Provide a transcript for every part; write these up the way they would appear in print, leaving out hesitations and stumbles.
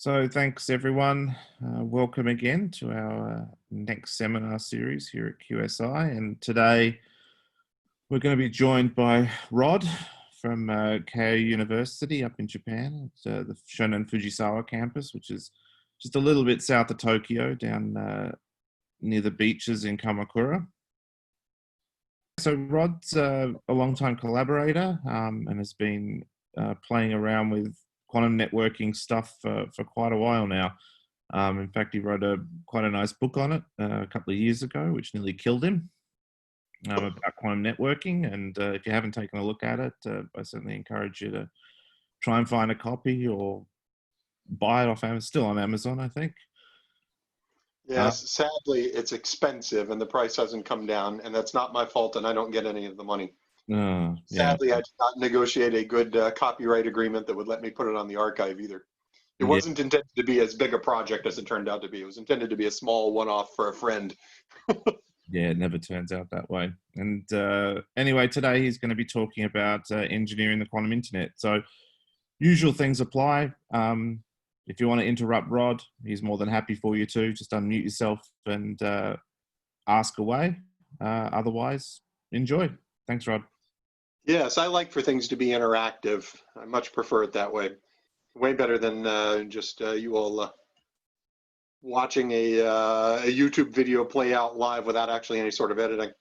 So thanks everyone. Welcome again to our next seminar series here at QSI. And today we're going to be joined by Rod from Keio University up in Japan. It's the Shonan Fujisawa campus, which is just a little bit south of Tokyo, down near the beaches in Kamakura. So Rod's a long-time collaborator and has been playing around with quantum networking stuff for quite a while now. In fact, he wrote quite a nice book on it a couple of years ago, which nearly killed him, about quantum networking. And if you haven't taken a look at it, I certainly encourage you to try and find a copy or buy it off Amazon. Still on Amazon, I think. Yes, sadly, it's expensive and the price hasn't come down, and that's not my fault, and I don't get any of the money. Yeah. Sadly, I did not negotiate a good copyright agreement that would let me put it on the archive either. It wasn't intended to be as big a project as it turned out to be. It was intended to be a small one-off for a friend. Yeah, it never turns out that way. And anyway, today he's going to be talking about engineering the quantum internet. So usual things apply. If you want to interrupt Rod, he's more than happy for you to. Just unmute yourself and ask away. Otherwise, enjoy. Thanks, Rod. Yes, I like for things to be interactive. I much prefer it that way. Way better than just you all watching a YouTube video play out live without actually any sort of editing.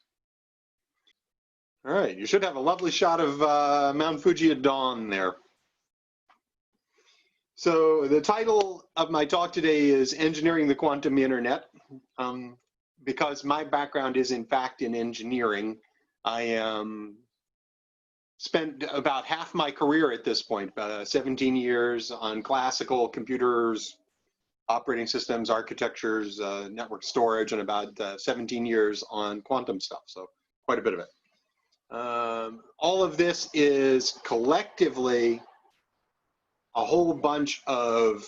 All right, you should have a lovely shot of Mount Fuji at dawn there. So the title of my talk today is Engineering the Quantum Internet. Because my background is in fact in engineering, I spent about half my career at this point, 17 years on classical computers, operating systems, architectures, network storage, and about 17 years on quantum stuff, so quite a bit of it. All of this is collectively a whole bunch of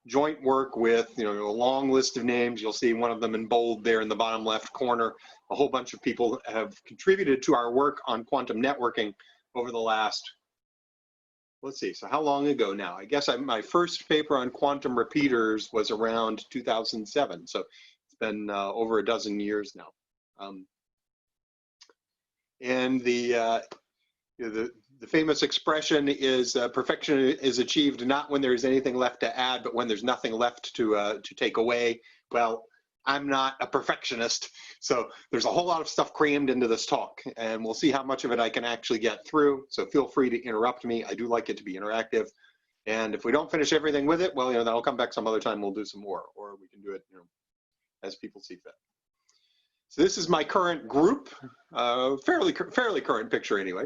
joint work with, a long list of names. You'll see one of them in bold there in the bottom left corner. A whole bunch of people have contributed to our work on quantum networking over the last, let's see, so how long ago now? I guess my first paper on quantum repeaters was around 2007, so it's been over a dozen years now. And the famous expression is perfection is achieved not when there's anything left to add, but when there's nothing left to take away. Well, I'm not a perfectionist, so there's a whole lot of stuff crammed into this talk, and we'll see how much of it I can actually get through. So feel free to interrupt me. I do like it to be interactive. And if we don't finish everything with it, well, that'll come back some other time. We'll do some more, or we can do it, as people see fit. So this is my current group, fairly current picture anyway.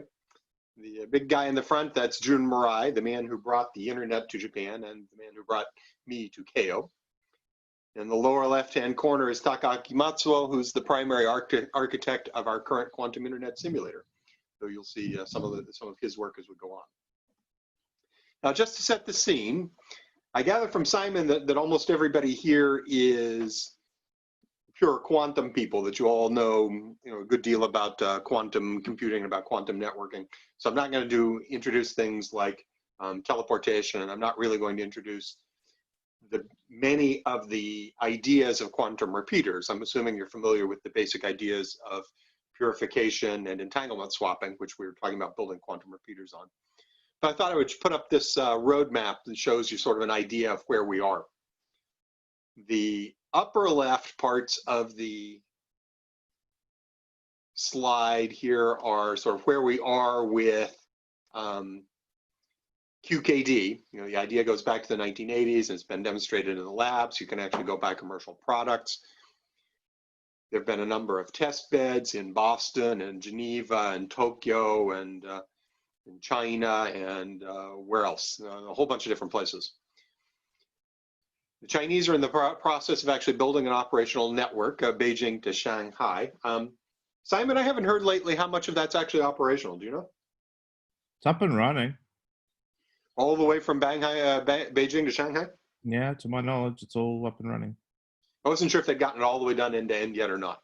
The big guy in the front, that's Jun Murai, the man who brought the internet to Japan and the man who brought me to Keio. In the lower left-hand corner is Takaaki Matsuo, who's the primary architect of our current quantum internet simulator. So you'll see some of his work as we go on. Now, just to set the scene, I gather from Simon that almost everybody here is pure quantum people, that you all know, a good deal about quantum computing, about quantum networking. So I'm not going to introduce things like teleportation, and I'm not really going to introduce many of the ideas of quantum repeaters. I'm assuming you're familiar with the basic ideas of purification and entanglement swapping, which we were talking about building quantum repeaters on. But I thought I would put up this roadmap that shows you sort of an idea of where we are. The upper left parts of the slide here are sort of where we are with QKD. The idea goes back to the 1980s and it's been demonstrated in the labs. You can actually go buy commercial products. There have been a number of test beds in Boston and Geneva and Tokyo and in China and where else? A whole bunch of different places. The Chinese are in the process of actually building an operational network, Beijing to Shanghai. Simon, I haven't heard lately how much of that's actually operational. Do you know? It's up and running. All the way from Beijing to Shanghai? Yeah, to my knowledge, it's all up and running. I wasn't sure if they'd gotten it all the way done end to end yet or not.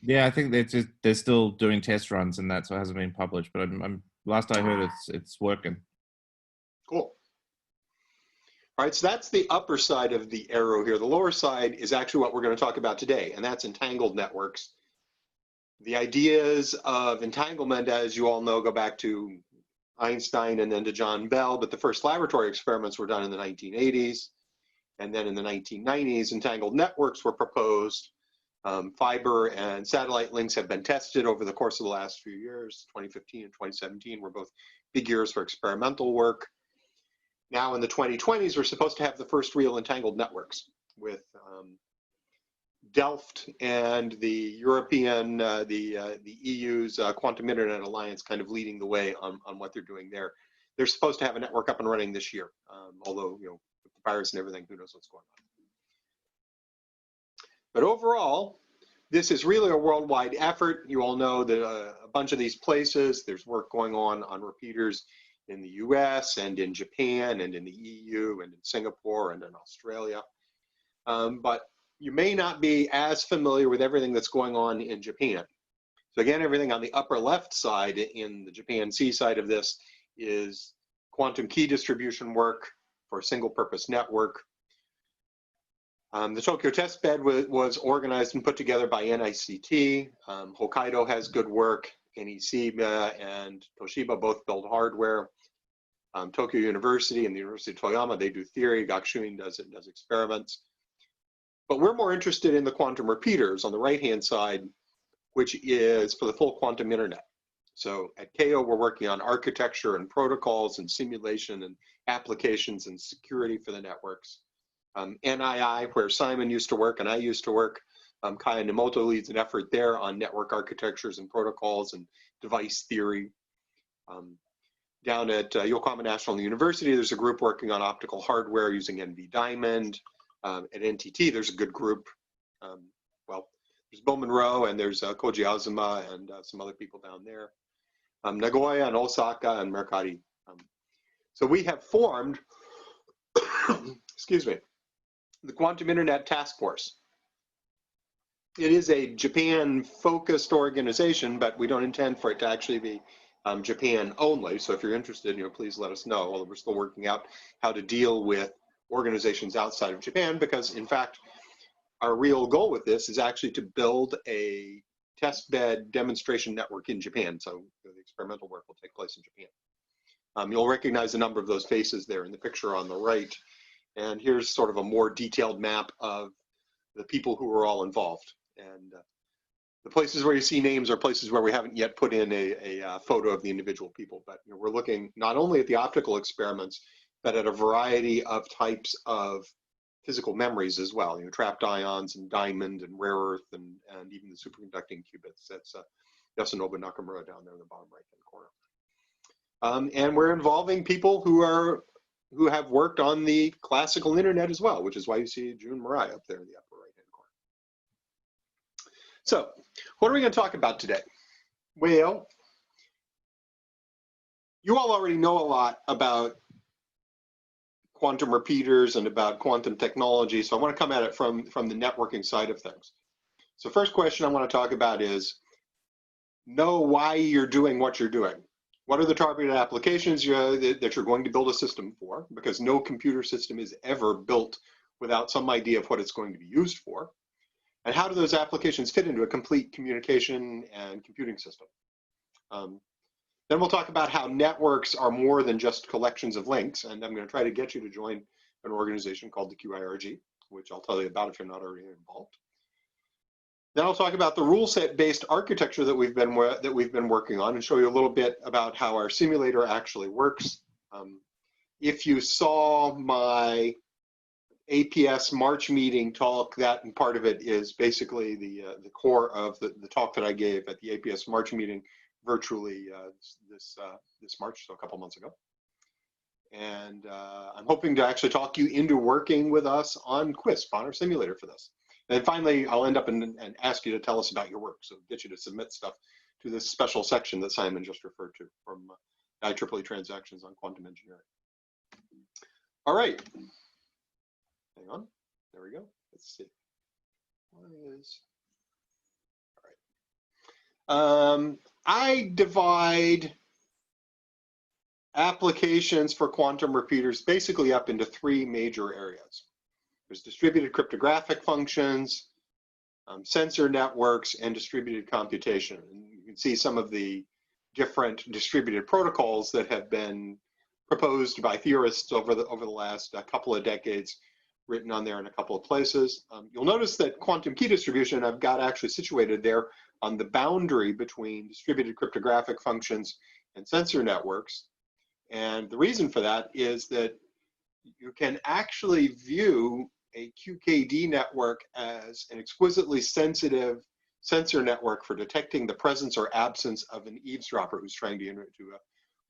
Yeah, I think they're still doing test runs and that, so it hasn't been published. But last I heard, it's working. Cool. All All right, so that's the upper side of the arrow here. The lower side is actually what we're going to talk about today, and that's entangled networks. The ideas of entanglement, as you all know, go back to Einstein and then to John Bell, but the first laboratory experiments were done in the 1980s. And then in the 1990s, entangled networks were proposed. Fiber and satellite links have been tested over the course of the last few years. 2015 and 2017 were both big years for experimental work. Now in the 2020s, we're supposed to have the first real entangled networks with Delft and the European, the EU's Quantum Internet Alliance kind of leading the way on what they're doing there. They're supposed to have a network up and running this year, although, you know, with the virus and everything, who knows what's going on. But overall, this is really a worldwide effort. You all know that a bunch of these places, there's work going on repeaters in the US and in Japan and in the EU and in Singapore and in Australia. But you may not be as familiar with everything that's going on in Japan. So again, everything on the upper left side in the Japan C side of this is quantum key distribution work for a single purpose network. The Tokyo testbed was organized and put together by NICT. Hokkaido has good work. NEC and Toshiba both build hardware. Tokyo University and the University of Toyama, they do theory. Gakushuin does experiments. But we're more interested in the quantum repeaters on the right-hand side, which is for the full quantum internet. So at Keio, we're working on architecture and protocols and simulation and applications and security for the networks. NII, where Simon used to work and I used to work, Kaya Nemoto leads an effort there on network architectures and protocols and device theory. Down at Yokohama National University, there's a group working on optical hardware using NV Diamond. At NTT, there's a good group. Well, there's Bo Monroe and there's Koji Azuma and some other people down there. Nagoya and Osaka and Mercati. So we have formed, excuse me, the Quantum Internet Task Force. It is a Japan-focused organization, but we don't intend for it to actually be Japan only. So if you're interested, you know, please let us know. Although we're still working out how to deal with organizations outside of Japan, because in fact, our real goal with this is actually to build a testbed demonstration network in Japan. So the experimental work will take place in Japan. You'll recognize a number of those faces there in the picture on the right. And here's sort of a more detailed map of the people who are all involved. And the places where you see names are places where we haven't yet put in a photo of the individual people. But you know, we're looking not only at the optical experiments, but at a variety of types of physical memories as well. You know, trapped ions and diamond and rare earth and even the superconducting qubits. That's Yasunobu Nakamura down there in the bottom right-hand corner. And we're involving people who have worked on the classical internet as well, which is why you see June Murai up there in the upper right-hand corner. So what are we going to talk about today? Well, you all already know a lot about quantum repeaters and about quantum technology, so I want to come at it from the networking side of things. So first question I want to talk about is, know why you're doing what you're doing. What are the targeted applications that you're going to build a system for? Because no computer system is ever built without some idea of what it's going to be used for. And how do those applications fit into a complete communication and computing system? Then we'll talk about how networks are more than just collections of links. And I'm going to try to get you to join an organization called the QIRG, which I'll tell you about if you're not already involved. Then I'll talk about the rule set-based architecture that we've been working on and show you a little bit about how our simulator actually works. If you saw my APS March meeting talk, that and part of it is basically the core of the talk that I gave at the APS March meeting virtually this March, so a couple months ago. And I'm hoping to actually talk you into working with us on QUISP, on our simulator for this. And then finally, I'll end up and ask you to tell us about your work, so get you to submit stuff to this special section that Simon just referred to from IEEE transactions on quantum engineering. All right. Hang on. There we go. Let's see. What is... All right. I divide applications for quantum repeaters basically up into three major areas. There's distributed cryptographic functions, sensor networks, and distributed computation. And you can see some of the different distributed protocols that have been proposed by theorists over the last couple of decades, written on there in a couple of places. You'll notice that quantum key distribution I've got actually situated there on the boundary between distributed cryptographic functions and sensor networks. And the reason for that is that you can actually view a QKD network as an exquisitely sensitive sensor network for detecting the presence or absence of an eavesdropper who's trying to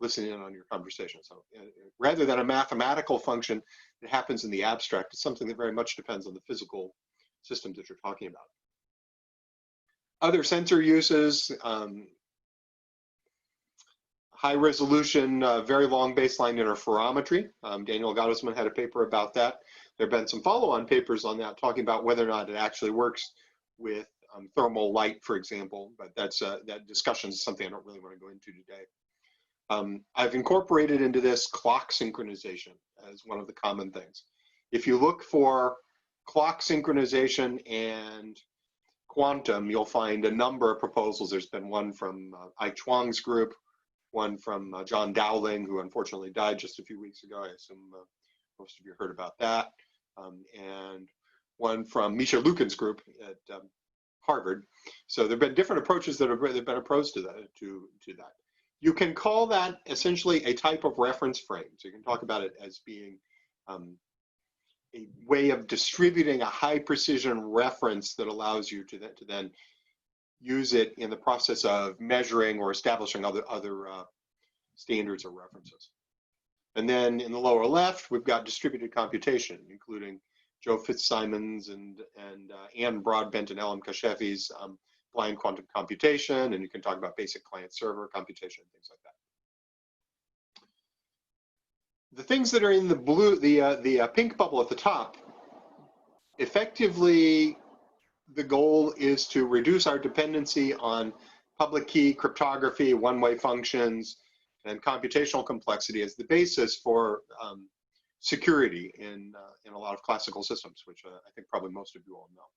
listen in on your conversation. So rather than a mathematical function that happens in the abstract, it's something that very much depends on the physical systems that you're talking about. Other sensor uses, high resolution, very long baseline interferometry. Daniel Gottesman had a paper about that. There have been some follow-on papers on that talking about whether or not it actually works with thermal light, for example, but that discussion is something I don't really want to go into today. I've incorporated into this clock synchronization as one of the common things. If you look for clock synchronization and quantum, you'll find a number of proposals. There's been one from Ai Chuang's group, one from John Dowling, who unfortunately died just a few weeks ago. I assume most of you heard about that. And one from Misha Lukin's group at Harvard. So there have been different approaches that have been approached to that. You can call that essentially a type of reference frame. So you can talk about it as being a way of distributing a high precision reference that allows you to then use it in the process of measuring or establishing other standards or references. And then in the lower left, we've got distributed computation, including Joe Fitzsimons and Anne Broadbent and Ellen Kasheffi's blind quantum computation, and you can talk about basic client-server computation, things like that. The things that are in the blue, the pink bubble at the top, effectively, the goal is to reduce our dependency on public key cryptography, one-way functions, and computational complexity as the basis for security in a lot of classical systems, which I think probably most of you all know.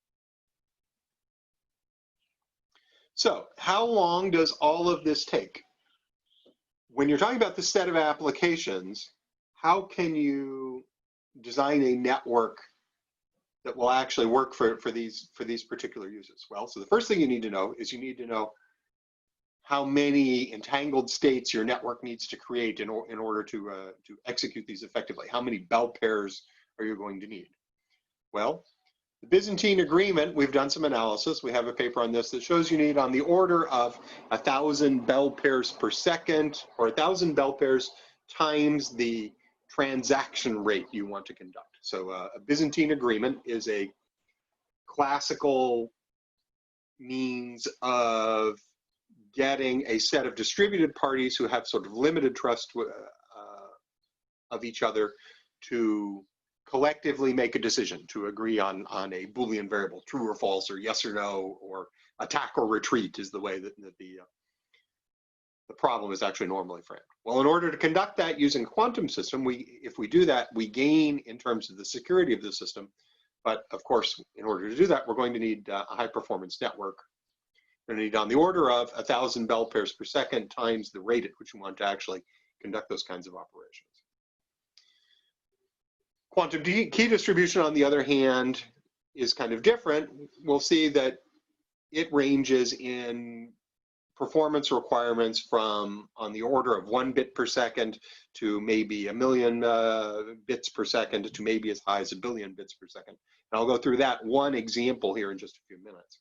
So how long does all of this take? When you're talking about this set of applications, how can you design a network that will actually work for these particular uses? Well, so the first thing you need to know is you need to know how many entangled states your network needs to create in order to execute these effectively. How many bell pairs are you going to need? Well, the Byzantine agreement, we've done some analysis. We have a paper on this that shows you need on the order of 1,000 bell pairs per second, or 1,000 bell pairs times the transaction rate you want to conduct. So a Byzantine agreement is a classical means of getting a set of distributed parties who have sort of limited trust of each other to collectively make a decision, to agree on a Boolean variable, true or false, or yes or no, or attack or retreat is the way that the problem is actually normally framed. Well, in order to conduct that using a quantum system, if we do that, we gain in terms of the security of the system. But of course, in order to do that, we're going to need a high performance network. We're going to need on the order of 1,000 bell pairs per second times the rate at which we want to actually conduct those kinds of operations. Quantum key distribution, on the other hand, is kind of different. We'll see that it ranges in performance requirements from on the order of 1 bit per second to maybe 1 million bits per second to maybe as high as 1 billion bits per second. And I'll go through that one example here in just a few minutes.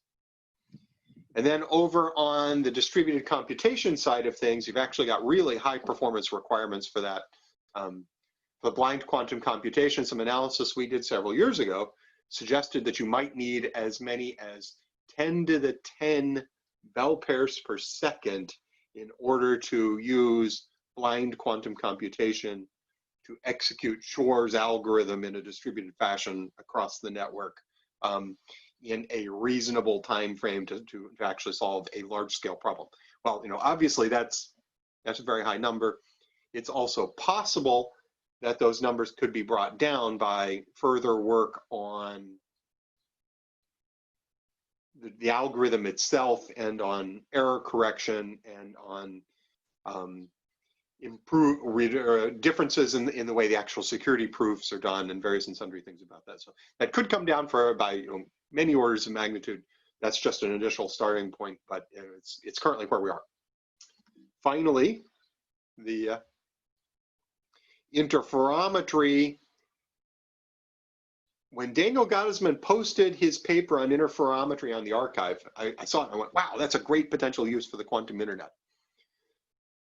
And then over on the distributed computation side of things, you've actually got really high performance requirements for that. For blind quantum computation, some analysis we did several years ago suggested that you might need as many as 10 to the 10 bell pairs per second in order to use blind quantum computation to execute Shor's algorithm in a distributed fashion across the network in a reasonable time frame to actually solve a large scale problem. Well, obviously that's a very high number. it's also possible that those numbers could be brought down by further work on the algorithm itself and on error correction and on differences in the way the actual security proofs are done and various and sundry things about that. So that could come down by many orders of magnitude. That's just an initial starting point, but it's currently where we are. Finally, the interferometry. When Daniel Gottesman posted his paper on interferometry on the archive, I saw it and I went, wow, that's a great potential use for the quantum internet.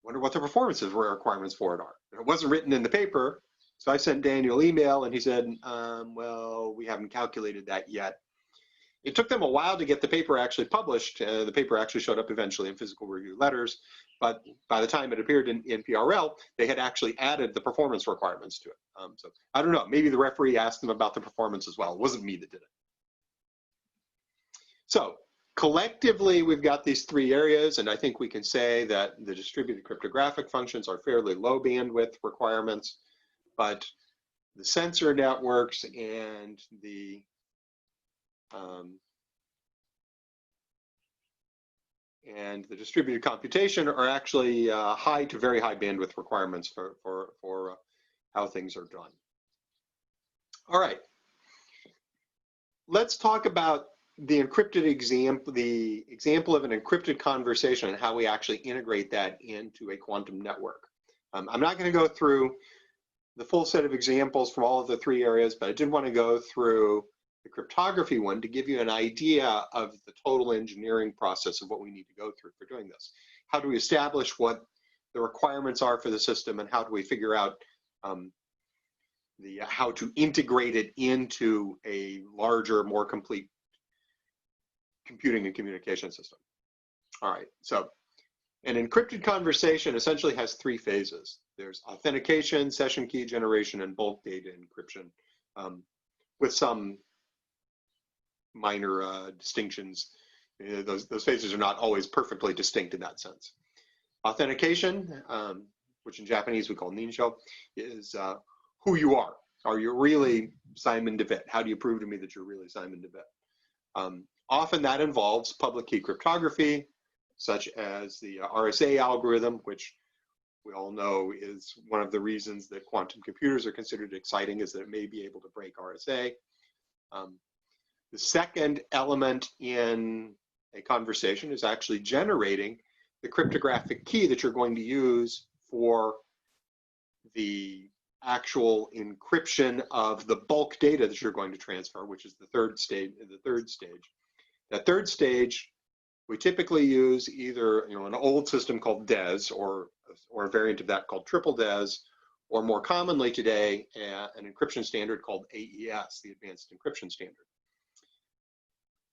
Wonder what the performance requirements for it are. It wasn't written in the paper, so I sent Daniel an email and he said, well, we haven't calculated that yet. It took them a while to get the paper actually published. The paper actually showed up eventually in Physical Review Letters, but by the time it appeared in PRL, they had actually added the performance requirements to it. So I don't know, maybe the referee asked them about the performance as well. It wasn't me that did it. So collectively, we've got these three areas, and I think we can say that the distributed cryptographic functions are fairly low bandwidth requirements, but the sensor networks and the distributed computation are actually high to very high bandwidth requirements for how things are done. All right, let's talk about the encrypted example, the example of an encrypted conversation and how we actually integrate that into a quantum network. I'm not going to go through the full set of examples from all of the three areas, but I did want to go through the cryptography one to give you an idea of the total engineering process of what we need to go through for doing this. How do we establish what the requirements are for the system, and how do we figure out how to integrate it into a larger, more complete computing and communication system. All right, so an encrypted conversation essentially has three phases. There's authentication, session key generation, and bulk data encryption, with some minor distinctions. Those phases are not always perfectly distinct in that sense. Authentication, which in Japanese we call ninsho, is who you are. Are you really Simon Devitt? How do you prove to me that you're really Simon Devitt? Often that involves public key cryptography, such as the RSA algorithm, which we all know is one of the reasons that quantum computers are considered exciting, is that it may be able to break RSA. The second element in a conversation is actually generating the cryptographic key that you're going to use for the actual encryption of the bulk data that you're going to transfer, which is the third stage. That third stage, we typically use either an old system called DES or a variant of that called triple DES, or more commonly today, an encryption standard called AES, the Advanced Encryption Standard.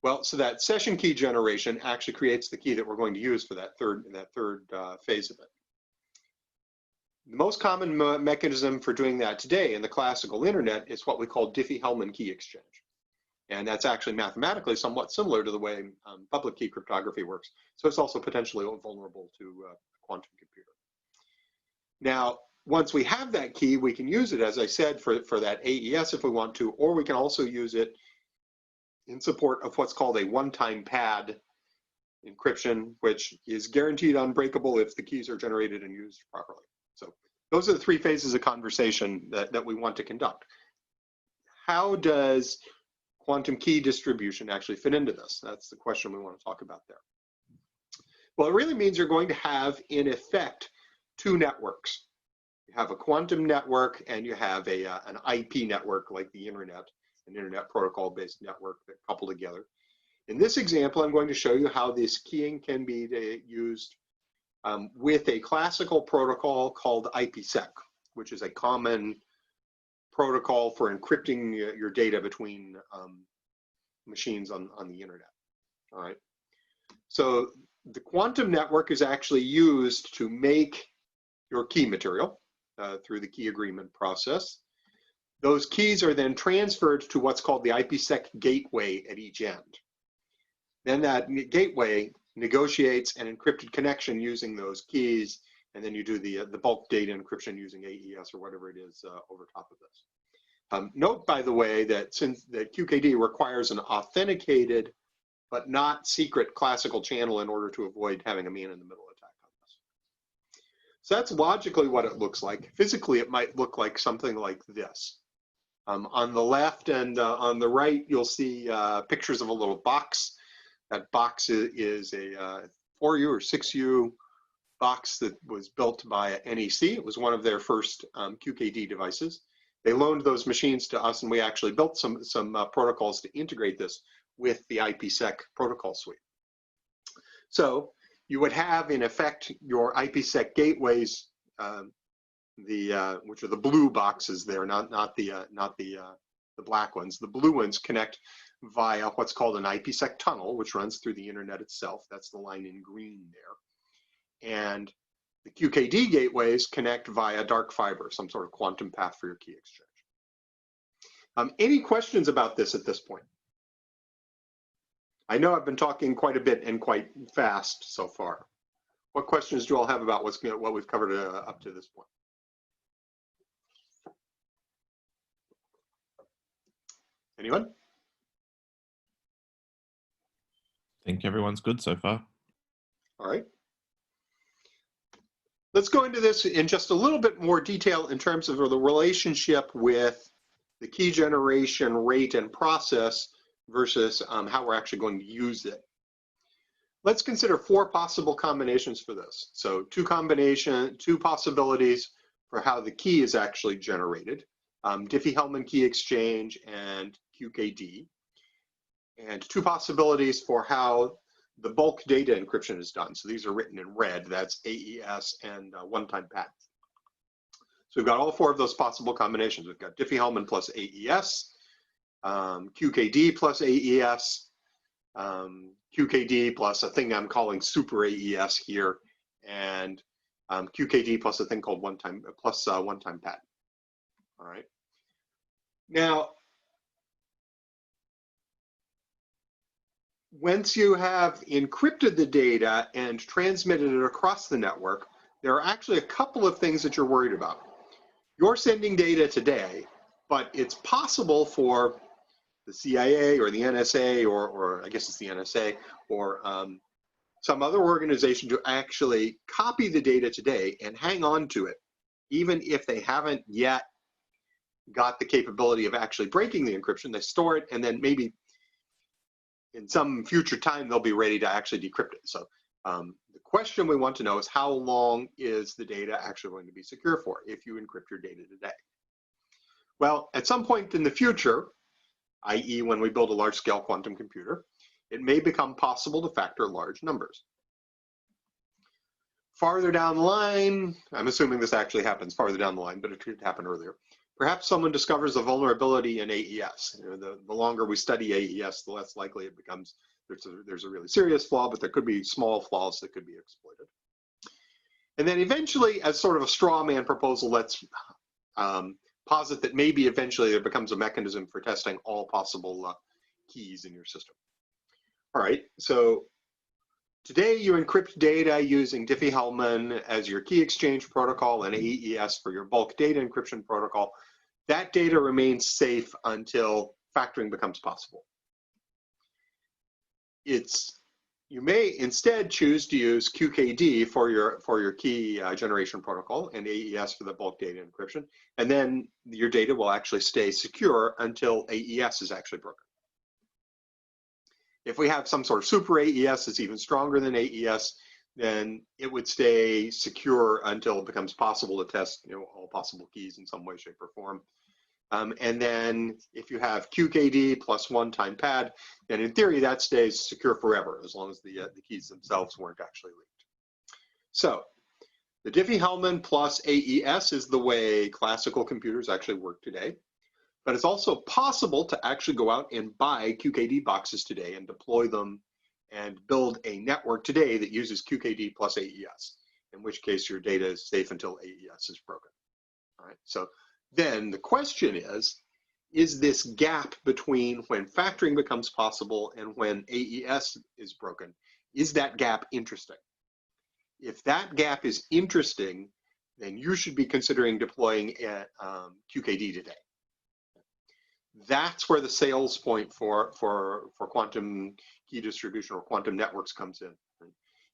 Well, so that session key generation actually creates the key that we're going to use for that third phase of it. The most common mechanism for doing that today in the classical internet is what we call Diffie-Hellman key exchange. And that's actually mathematically somewhat similar to the way public key cryptography works. So it's also potentially vulnerable to a quantum computer. Now, once we have that key, we can use it, as I said, for that AES if we want to, or we can also use it in support of what's called a one-time pad encryption, which is guaranteed unbreakable if the keys are generated and used properly. So those are the three phases of conversation that we want to conduct. How does quantum key distribution actually fit into this? That's the question we want to talk about there. Well, it really means you're going to have, in effect, two networks. You have a quantum network and you have an IP network like the internet, an internet protocol-based network that couple together. In this example, I'm going to show you how this keying can be used with a classical protocol called IPsec, which is a common protocol for encrypting your data between machines on the internet. All right. So the quantum network is actually used to make your key material through the key agreement process. Those keys are then transferred to what's called the IPsec gateway at each end. Then that gateway negotiates an encrypted connection using those keys and then you do the bulk data encryption using AES or whatever it is over top of this. Note, by the way, that since the QKD requires an authenticated but not secret classical channel in order to avoid having a man-in-the-middle attack on this. So that's logically what it looks like. Physically, it might look like something like this. On the left and on the right, you'll see pictures of a little box. That box is a 4U or 6U box that was built by NEC. It was one of their first QKD devices. They loaned those machines to us, and we actually built some protocols to integrate this with the IPsec protocol suite. So you would have, in effect, your IPsec gateways, which are the blue boxes there, not the black ones. The blue ones connect via what's called an IPsec tunnel, which runs through the internet itself. That's the line in green there. And the QKD gateways connect via dark fiber, some sort of quantum path for your key exchange. Any questions about this at this point? I know I've been talking quite a bit and quite fast so far. What questions do you all have about what we've covered up to this point? Anyone? I think everyone's good so far. All right. Let's go into this in just a little bit more detail in terms of the relationship with the key generation rate and process versus how we're actually going to use it. Let's consider 4 possible combinations for this. So two possibilities for how the key is actually generated, Diffie-Hellman key exchange and QKD, and 2 possibilities for how the bulk data encryption is done. So these are written in red. That's AES and one-time pad. So we've got all 4 of those possible combinations. We've got Diffie-Hellman plus AES, QKD plus AES, QKD plus a thing I'm calling super AES here, and QKD plus a thing called one-time pad. All right. Now, once you have encrypted the data and transmitted it across the network, there are actually a couple of things that you're worried about. You're sending data today, but it's possible for the CIA or the NSA, or I guess it's the NSA, or some other organization to actually copy the data today and hang on to it, even if they haven't yet got the capability of actually breaking the encryption. They store it, and then maybe in some future time, they'll be ready to actually decrypt it. So the question we want to know is, how long is the data actually going to be secure for if you encrypt your data today? Well, at some point in the future, i.e. when we build a large-scale quantum computer, it may become possible to factor large numbers. Farther down the line, I'm assuming this actually happens farther down the line, but it could happen earlier. Perhaps someone discovers a vulnerability in AES. You know, the longer we study AES, the less likely it becomes there's a really serious flaw, but there could be small flaws that could be exploited. And then eventually, as sort of a straw man proposal, let's posit that maybe eventually there becomes a mechanism for testing all possible keys in your system. All right, so today you encrypt data using Diffie-Hellman as your key exchange protocol and AES for your bulk data encryption protocol. That data remains safe until factoring becomes possible. You may instead choose to use QKD for your key generation protocol and AES for the bulk data encryption, and then your data will actually stay secure until AES is actually broken. If we have some sort of super AES that's even stronger than AES, then it would stay secure until it becomes possible to test, you know, all possible keys in some way, shape, or form. And then if you have QKD plus one-time pad, then in theory that stays secure forever, as long as the keys themselves weren't actually leaked. So the Diffie-Hellman plus AES is the way classical computers actually work today. But it's also possible to actually go out and buy QKD boxes today and deploy them and build a network today that uses QKD plus AES, in which case your data is safe until AES is broken. All right, so then the question is this gap between when factoring becomes possible and when AES is broken, is that gap interesting? If that gap is interesting, then you should be considering deploying QKD today. That's where the sales point for quantum key distribution or quantum networks comes in.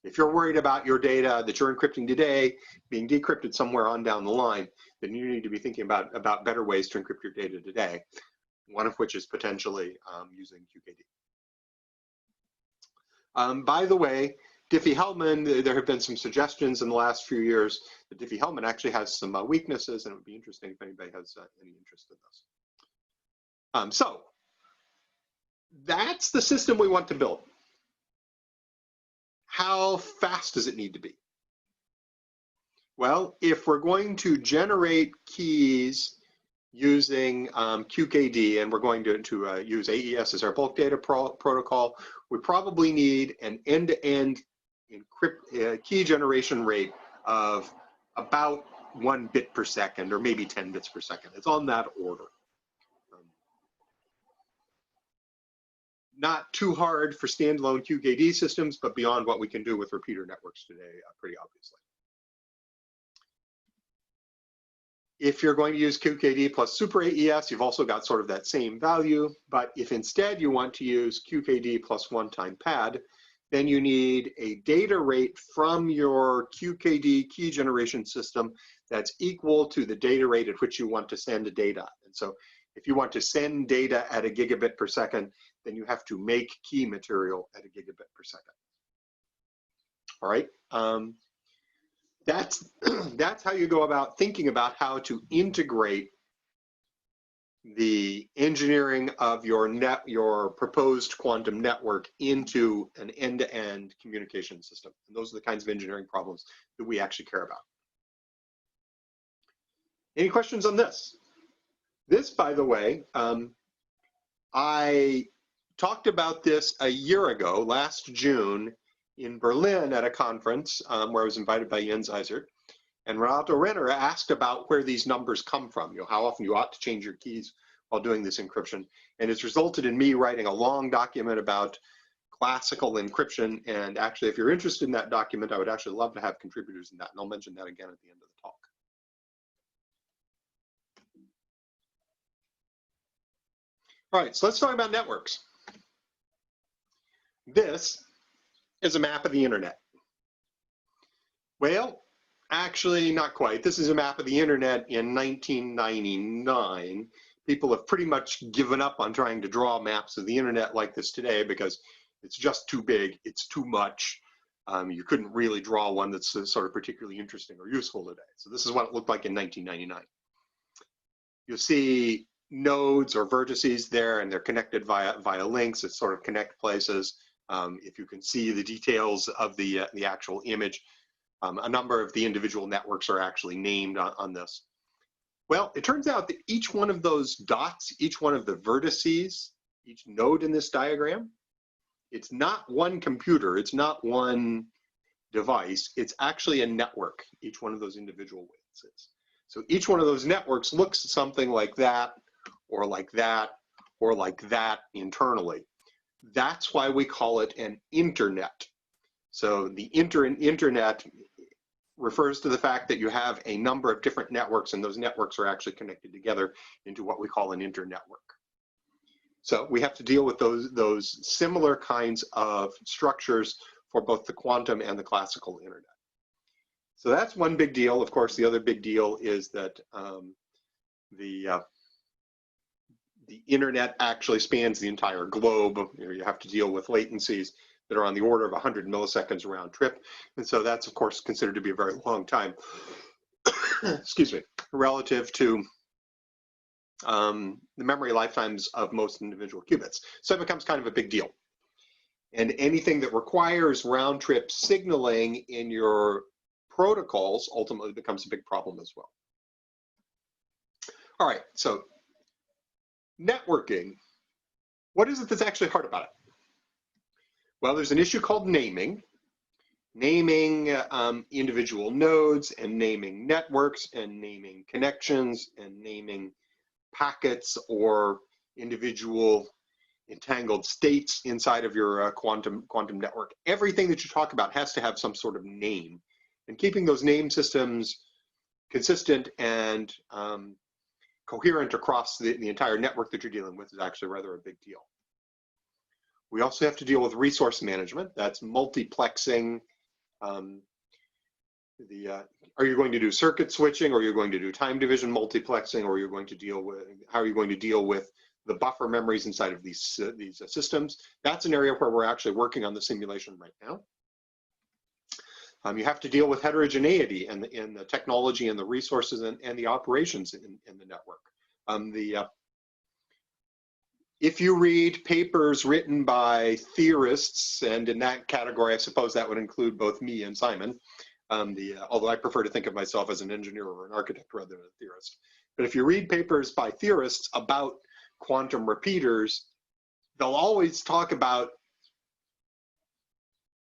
If you're worried about your data that you're encrypting today being decrypted somewhere on down the line, then you need to be thinking about better ways to encrypt your data today, one of which is potentially using QKD. By the way, Diffie-Hellman, there have been some suggestions in the last few years that Diffie-Hellman actually has some weaknesses, and it would be interesting if anybody has any interest in this. So that's the system we want to build. How fast does it need to be? Well, if we're going to generate keys using QKD, and we're going to use AES as our bulk data protocol, we probably need an end-to-end key generation rate of about 1 bit per second, or maybe 10 bits per second. It's on that order. Not too hard for standalone QKD systems, but beyond what we can do with repeater networks today, pretty obviously. If you're going to use QKD plus super AES, you've also got sort of that same value. But if instead you want to use QKD plus one-time pad, then you need a data rate from your QKD key generation system that's equal to the data rate at which you want to send data. And so if you want to send data at a gigabit per second, then you have to make key material at a gigabit per second. All right. That's how you go about thinking about how to integrate the engineering of your proposed quantum network into an end-to-end communication system. And those are the kinds of engineering problems that we actually care about. Any questions on this? This, by the way, I talked about this a year ago, last June, in Berlin at a conference where I was invited by Jens Eisert. And Renato Renner asked about where these numbers come from, how often you ought to change your keys while doing this encryption. And it's resulted in me writing a long document about classical encryption. And actually, if you're interested in that document, I would actually love to have contributors in that. And I'll mention that again at the end of the talk. All right, so let's talk about networks. This is a map of the internet. Well, actually not quite. This is a map of the internet in 1999. People have pretty much given up on trying to draw maps of the internet like this today because it's just too big, it's too much. You couldn't really draw one that's sort of particularly interesting or useful today. So this is what it looked like in 1999. You'll see nodes or vertices there, and they're connected via links that sort of connect places. If you can see the details of the actual image, a number of the individual networks are actually named on this. Well, it turns out that each one of those dots, each one of the vertices, each node in this diagram, it's not one computer, it's not one device, it's actually a network, each one of those individual weights is. So each one of those networks looks something like that, or like that, or like that internally. That's why we call it an internet. So the internet refers to the fact that you have a number of different networks, and those networks are actually connected together into what we call an internetwork. So we have to deal with those similar kinds of structures for both the quantum and the classical internet. So that's one big deal. Of course, the other big deal is that the internet actually spans the entire globe. You have to deal with latencies that are on the order of 100 milliseconds round trip. And so that's, of course, considered to be a very long time, excuse me, relative to the memory lifetimes of most individual qubits. So it becomes kind of a big deal. And anything that requires round trip signaling in your protocols ultimately becomes a big problem as well. All right, so networking, what is it that's actually hard about it? Well, there's an issue called naming. Naming individual nodes, and naming networks, and naming connections, and naming packets or individual entangled states inside of your quantum network. Everything that you talk about has to have some sort of name And keeping those name systems consistent and coherent across the entire network that you're dealing with is actually rather a big deal. We also have to deal with resource management. That's multiplexing. Are you going to do circuit switching, or are you going to do time division multiplexing, or are you going to deal with, how are you going to deal with the buffer memories inside of these systems? That's an area where we're actually working on the simulation right now. You have to deal with heterogeneity in the technology and the resources and the operations in the network. If you read papers written by theorists, and in that category, I suppose that would include both me and Simon, although I prefer to think of myself as an engineer or an architect rather than a theorist. But if you read papers by theorists about quantum repeaters, they'll always talk about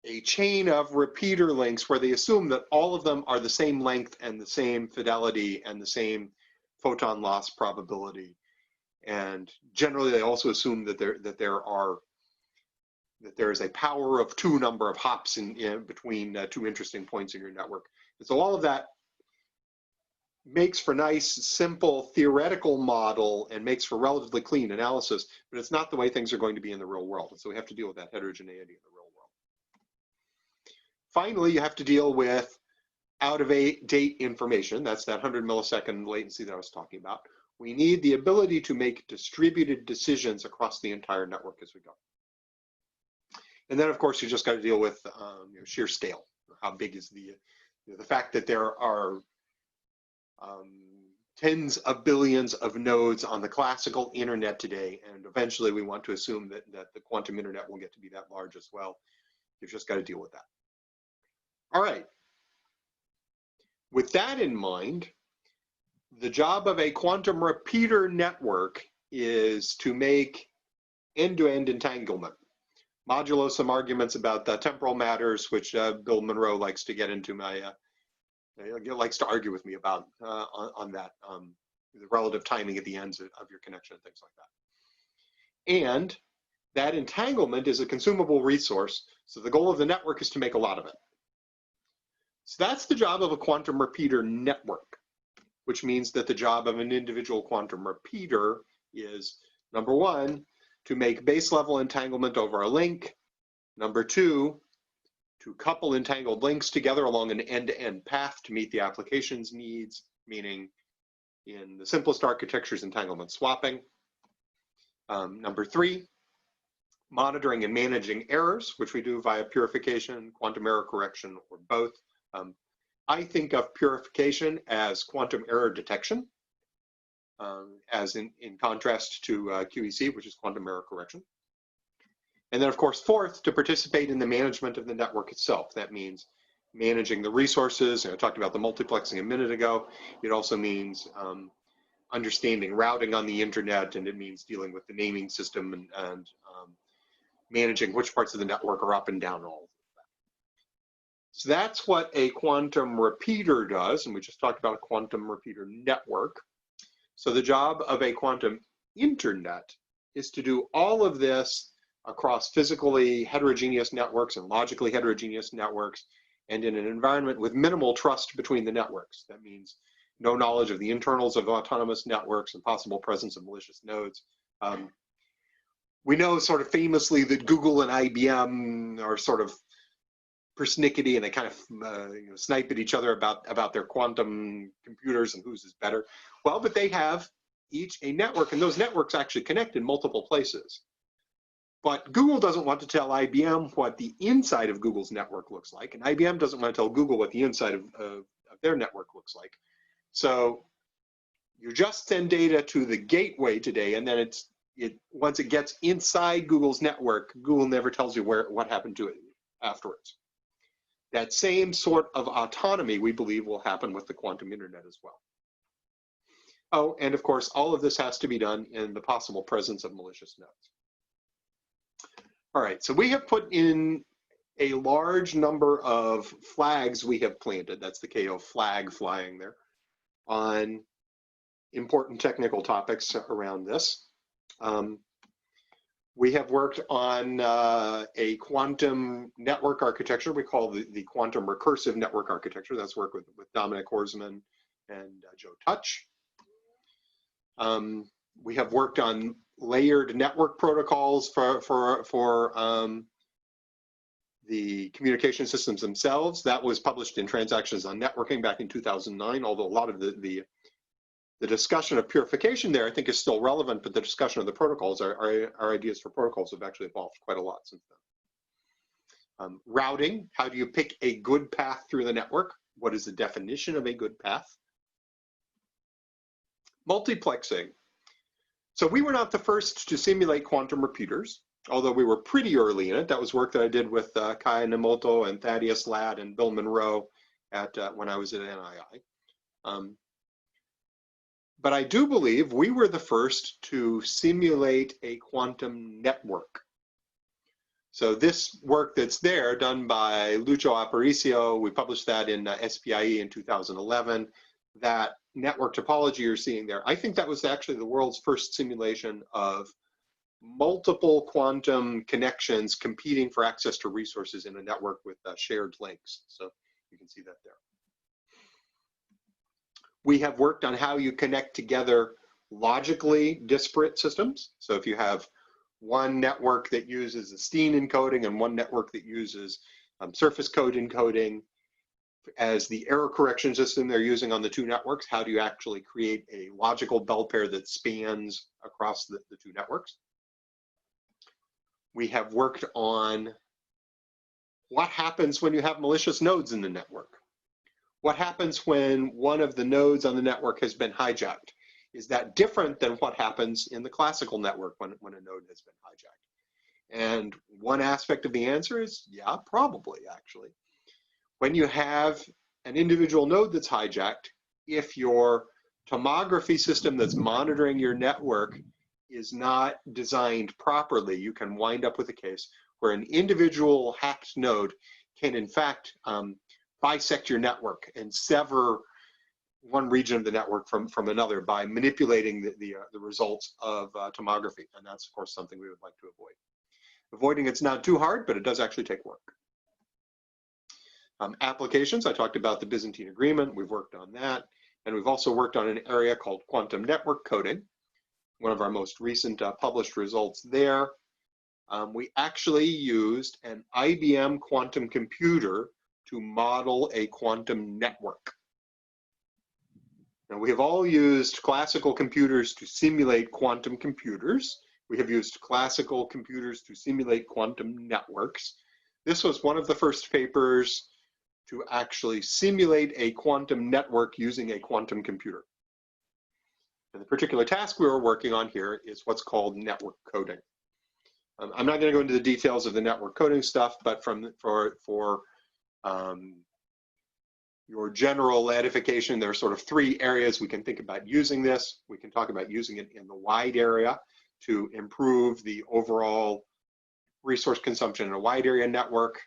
a chain of repeater links where they assume that all of them are the same length and the same fidelity and the same photon loss probability. And generally, they also assume that there is a power of 2 number of hops in between 2 interesting points in your network. And so all of that makes for nice, simple theoretical model and makes for relatively clean analysis, but it's not the way things are going to be in the real world. And so we have to deal with that heterogeneity in the real world. Finally, you have to deal with out-of-date information. That's that 100 millisecond latency that I was talking about. We need the ability to make distributed decisions across the entire network as we go. And then, of course, you just got to deal with sheer scale. How big is the fact that there are tens of billions of nodes on the classical internet today, and eventually we want to assume that the quantum internet will get to be that large as well. You've just got to deal with that. All right. With that in mind, the job of a quantum repeater network is to make end-to-end entanglement, modulo some arguments about the temporal matters, which Bill Monroe likes to get into likes to argue with me about on that, the relative timing at the ends of your connection and things like that. And that entanglement is a consumable resource, so the goal of the network is to make a lot of it. So that's the job of a quantum repeater network, which means that the job of an individual quantum repeater is, number 1, to make base level entanglement over a link. Number 2, to couple entangled links together along an end-to-end path to meet the application's needs, meaning in the simplest architectures, entanglement swapping. Number 3, monitoring and managing errors, which we do via purification, quantum error correction, or both. I think of purification as quantum error detection, as in contrast to QEC, which is quantum error correction. And then, of course, 4th, to participate in the management of the network itself. That means managing the resources. I talked about the multiplexing a minute ago. It also means understanding routing on the internet, and it means dealing with the naming system and managing which parts of the network are up and down and all of that. So that's what a quantum repeater does, and we just talked about a quantum repeater network. So the job of a quantum internet is to do all of this across physically heterogeneous networks and logically heterogeneous networks, and in an environment with minimal trust between the networks. That means no knowledge of the internals of autonomous networks and possible presence of malicious nodes. We know sort of famously that Google and IBM are sort of persnickety, and they kind of snipe at each other about their quantum computers and whose is better. Well, but they have each a network, and those networks actually connect in multiple places. But Google doesn't want to tell IBM what the inside of Google's network looks like, and IBM doesn't want to tell Google what the inside of their network looks like. So you just send data to the gateway today, and then once it gets inside Google's network, Google never tells you what happened to it afterwards. That same sort of autonomy, we believe, will happen with the quantum internet as well. Oh, and of course, all of this has to be done in the possible presence of malicious nodes. All right, so we have put in a large number of flags we have planted. That's the Keio flag flying there on important technical topics around this. We have worked on a quantum network architecture we call the quantum recursive network architecture. That's work with Dominic Horsman and Joe Touch. We have worked on layered network protocols for the communication systems themselves. That was published in Transactions on Networking back in 2009, although a lot of the discussion of purification there I think is still relevant, but the discussion of the protocols, our ideas for protocols have actually evolved quite a lot since then. Routing, how do you pick a good path through the network? What is the definition of a good path? Multiplexing. So we were not the first to simulate quantum repeaters, although we were pretty early in it. That was work that I did with Kai Nemoto and Thaddeus Ladd and Bill Monroe when I was at NII. But I do believe we were the first to simulate a quantum network. So this work that's there, done by Lucio Aparicio, we published that in SPIE in 2011. That network topology you're seeing there, I think that was actually the world's first simulation of multiple quantum connections competing for access to resources in a network with shared links. So you can see that there. We have worked on how you connect together logically disparate systems. So if you have one network that uses a Steen encoding and one network that uses surface code encoding as the error correction system they're using on the two networks, how do you actually create a logical bell pair that spans across the two networks? We have worked on what happens when you have malicious nodes in the network. What happens when one of the nodes on the network has been hijacked? Is that different than what happens in the classical network when a node has been hijacked? And one aspect of the answer is, yeah, probably actually. When you have an individual node that's hijacked, if your tomography system that's monitoring your network is not designed properly, you can wind up with a case where an individual hacked node can in fact bisect your network and sever one region of the network from another by manipulating the results of tomography. And that's, of course, something we would like to avoid. Avoiding it's not too hard, but it does actually take work. Applications, I talked about the Byzantine Agreement. We've worked on that. And we've also worked on an area called quantum network coding. One of our most recent published results there. We actually used an IBM quantum computer to model a quantum network. Now, we have all used classical computers to simulate quantum computers. We have used classical computers to simulate quantum networks. This was one of the first papers to actually simulate a quantum network using a quantum computer. And the particular task we were working on here is what's called network coding. I'm not going to go into the details of the network coding stuff, but for your general edification, there are sort of three areas we can think about using this. We can talk about using it in the wide area to improve the overall resource consumption in a wide area network.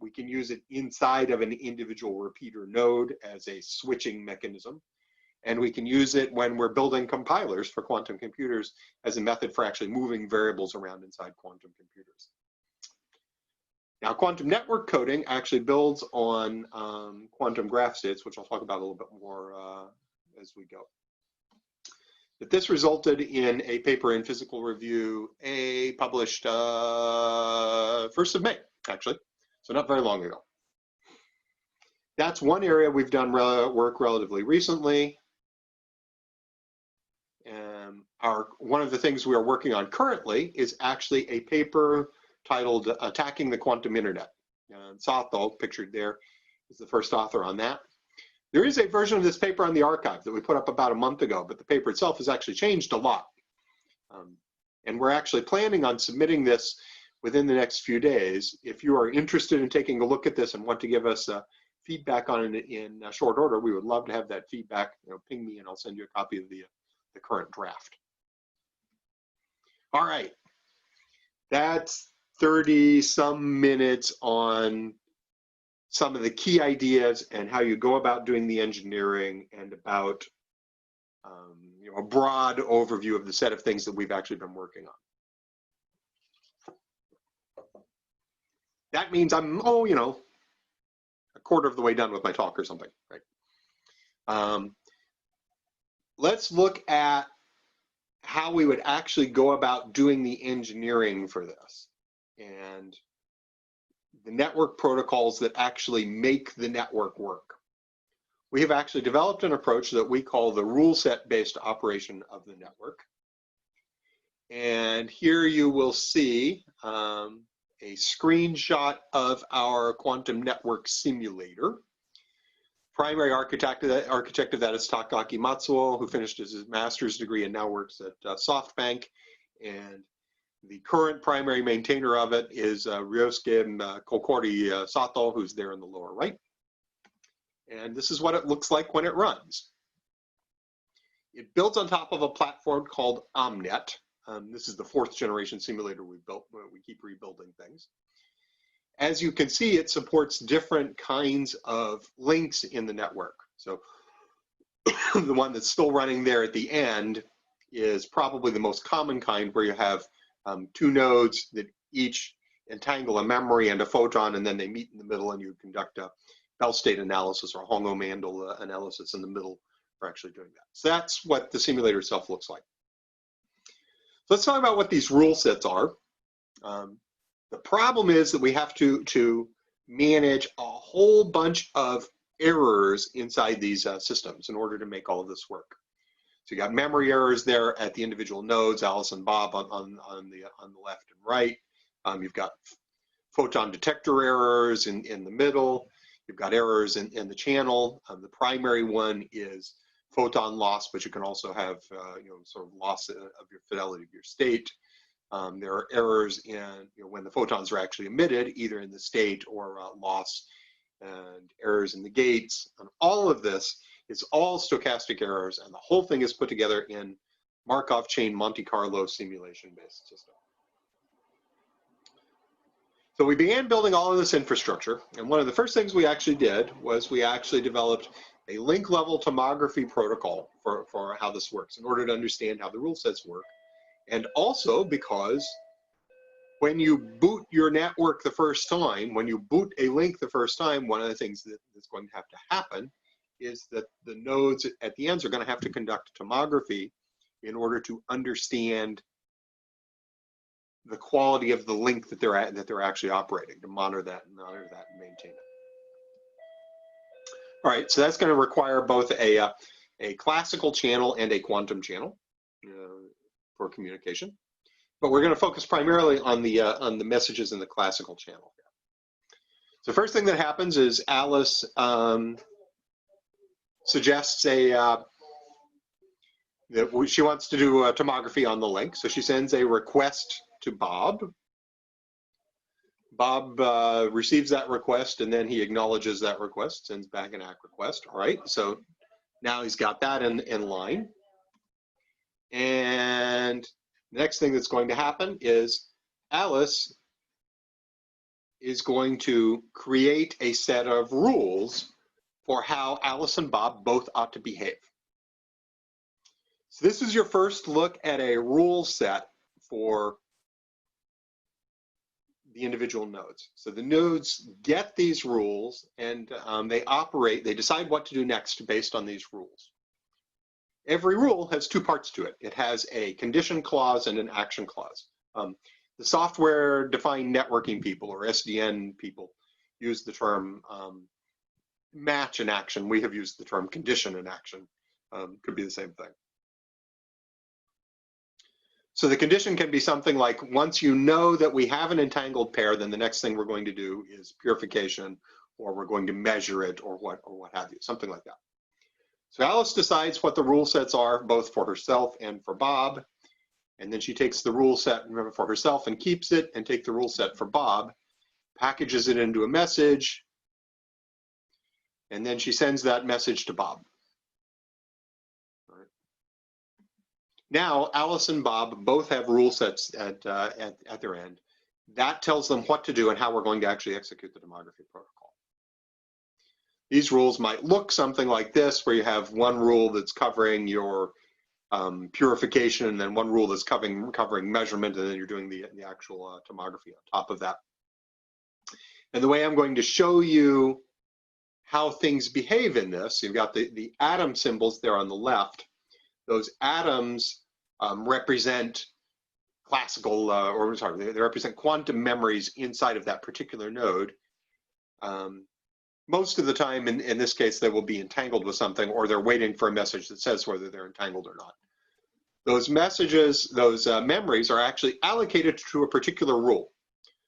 We can use it inside of an individual repeater node as a switching mechanism. And we can use it when we're building compilers for quantum computers as a method for actually moving variables around inside quantum computers. Now, quantum network coding actually builds on quantum graph states, which I'll talk about a little bit more as we go. But this resulted in a paper in Physical Review A, published 1st of May, actually, so not very long ago. That's one area we've done work relatively recently. One of the things we are working on currently is actually a paper titled Attacking the Quantum Internet. Sato, pictured there, is the first author on that. There is a version of this paper on the archive that we put up about a month ago, but the paper itself has actually changed a lot. And we're actually planning on submitting this within the next few days. If you are interested in taking a look at this and want to give us feedback on it in short order, we would love to have that feedback. Ping me and I'll send you a copy of the current draft. All right, that's 30-some minutes on some of the key ideas and how you go about doing the engineering and about a broad overview of the set of things that we've actually been working on. that means I'm, oh, you know, a quarter of the way done with my talk or something, right? Let's look at how we would actually go about doing the engineering for this and the network protocols that actually make the network work. We have actually developed an approach that we call the rule set based operation of the network. And here you will see a screenshot of our quantum network simulator. Primary architect of that is Takaaki Matsuo, who finished his master's degree and now works at SoftBank. And the current primary maintainer of it is Ryosuke Kokori Sato, who's there in the lower right. And this is what it looks like when it runs. It builds on top of a platform called Omnet. This is the 4th generation simulator we built, where we keep rebuilding things. As you can see, it supports different kinds of links in the network. So the one that's still running there at the end is probably the most common kind, where you have 2 nodes that each entangle a memory and a photon, and then they meet in the middle and you conduct a Bell state analysis or Hongo-Mandel analysis in the middle for actually doing that. So that's what the simulator itself looks like. So let's talk about what these rule sets are. The problem is that we have to manage a whole bunch of errors inside these systems in order to make all of this work. So you got memory errors there at the individual nodes, Alice and Bob on the left and right. You've got photon detector errors in the middle. You've got errors in the channel. The primary one is photon loss, but you can also have sort of loss of your fidelity of your state. There are errors in when the photons are actually emitted, either in the state or loss, and errors in the gates. And all of this is all stochastic errors, and the whole thing is put together in Markov chain Monte Carlo simulation-based system. So we began building all of this infrastructure, and one of the first things we actually did was we actually developed a link-level tomography protocol for how this works in order to understand how the rule sets work. And also because when you boot your network the first time, when you boot a link the first time, one of the things that's going to have to happen is that the nodes at the ends are going to have to conduct tomography in order to understand the quality of the link that they're actually operating, to monitor that and maintain it. All right, so that's going to require both a classical channel and a quantum channel for communication. But we're going to focus primarily on the messages in the classical channel. So first thing that happens is Alice suggests that she wants to do a tomography on the link. So she sends a request to Bob. Bob receives that request, and then he acknowledges that request, sends back an ACK request. All right, so now he's got that in line. And the next thing that's going to happen is Alice is going to create a set of rules for how Alice and Bob both ought to behave. So this is your first look at a rule set for the individual nodes. So the nodes get these rules, and they decide what to do next based on these rules. Every rule has 2 parts to it. It has a condition clause and an action clause. The software-defined networking people, or SDN people, use the term match and action. We have used the term condition and action. Could be the same thing. So the condition can be something like, once you know that we have an entangled pair, then the next thing we're going to do is purification, or we're going to measure it, or what have you, something like that. So Alice decides what the rule sets are, both for herself and for Bob, and then she takes the rule set for herself and keeps it, and take the rule set for Bob, packages it into a message, and then she sends that message to Bob. Now, Alice and Bob both have rule sets at their end. That tells them what to do and how we're going to actually execute the tomography protocol. These rules might look something like this, where you have one rule that's covering your purification, and then one rule that's covering measurement, and then you're doing the actual tomography on top of that. And the way I'm going to show you how things behave in this, you've got the atom symbols there on the left. Those atoms represent classical, or sorry, they represent quantum memories inside of that particular node. Most of the time, in this case, they will be entangled with something, or they're waiting for a message that says whether they're entangled or not. Those messages, those memories are actually allocated to a particular rule.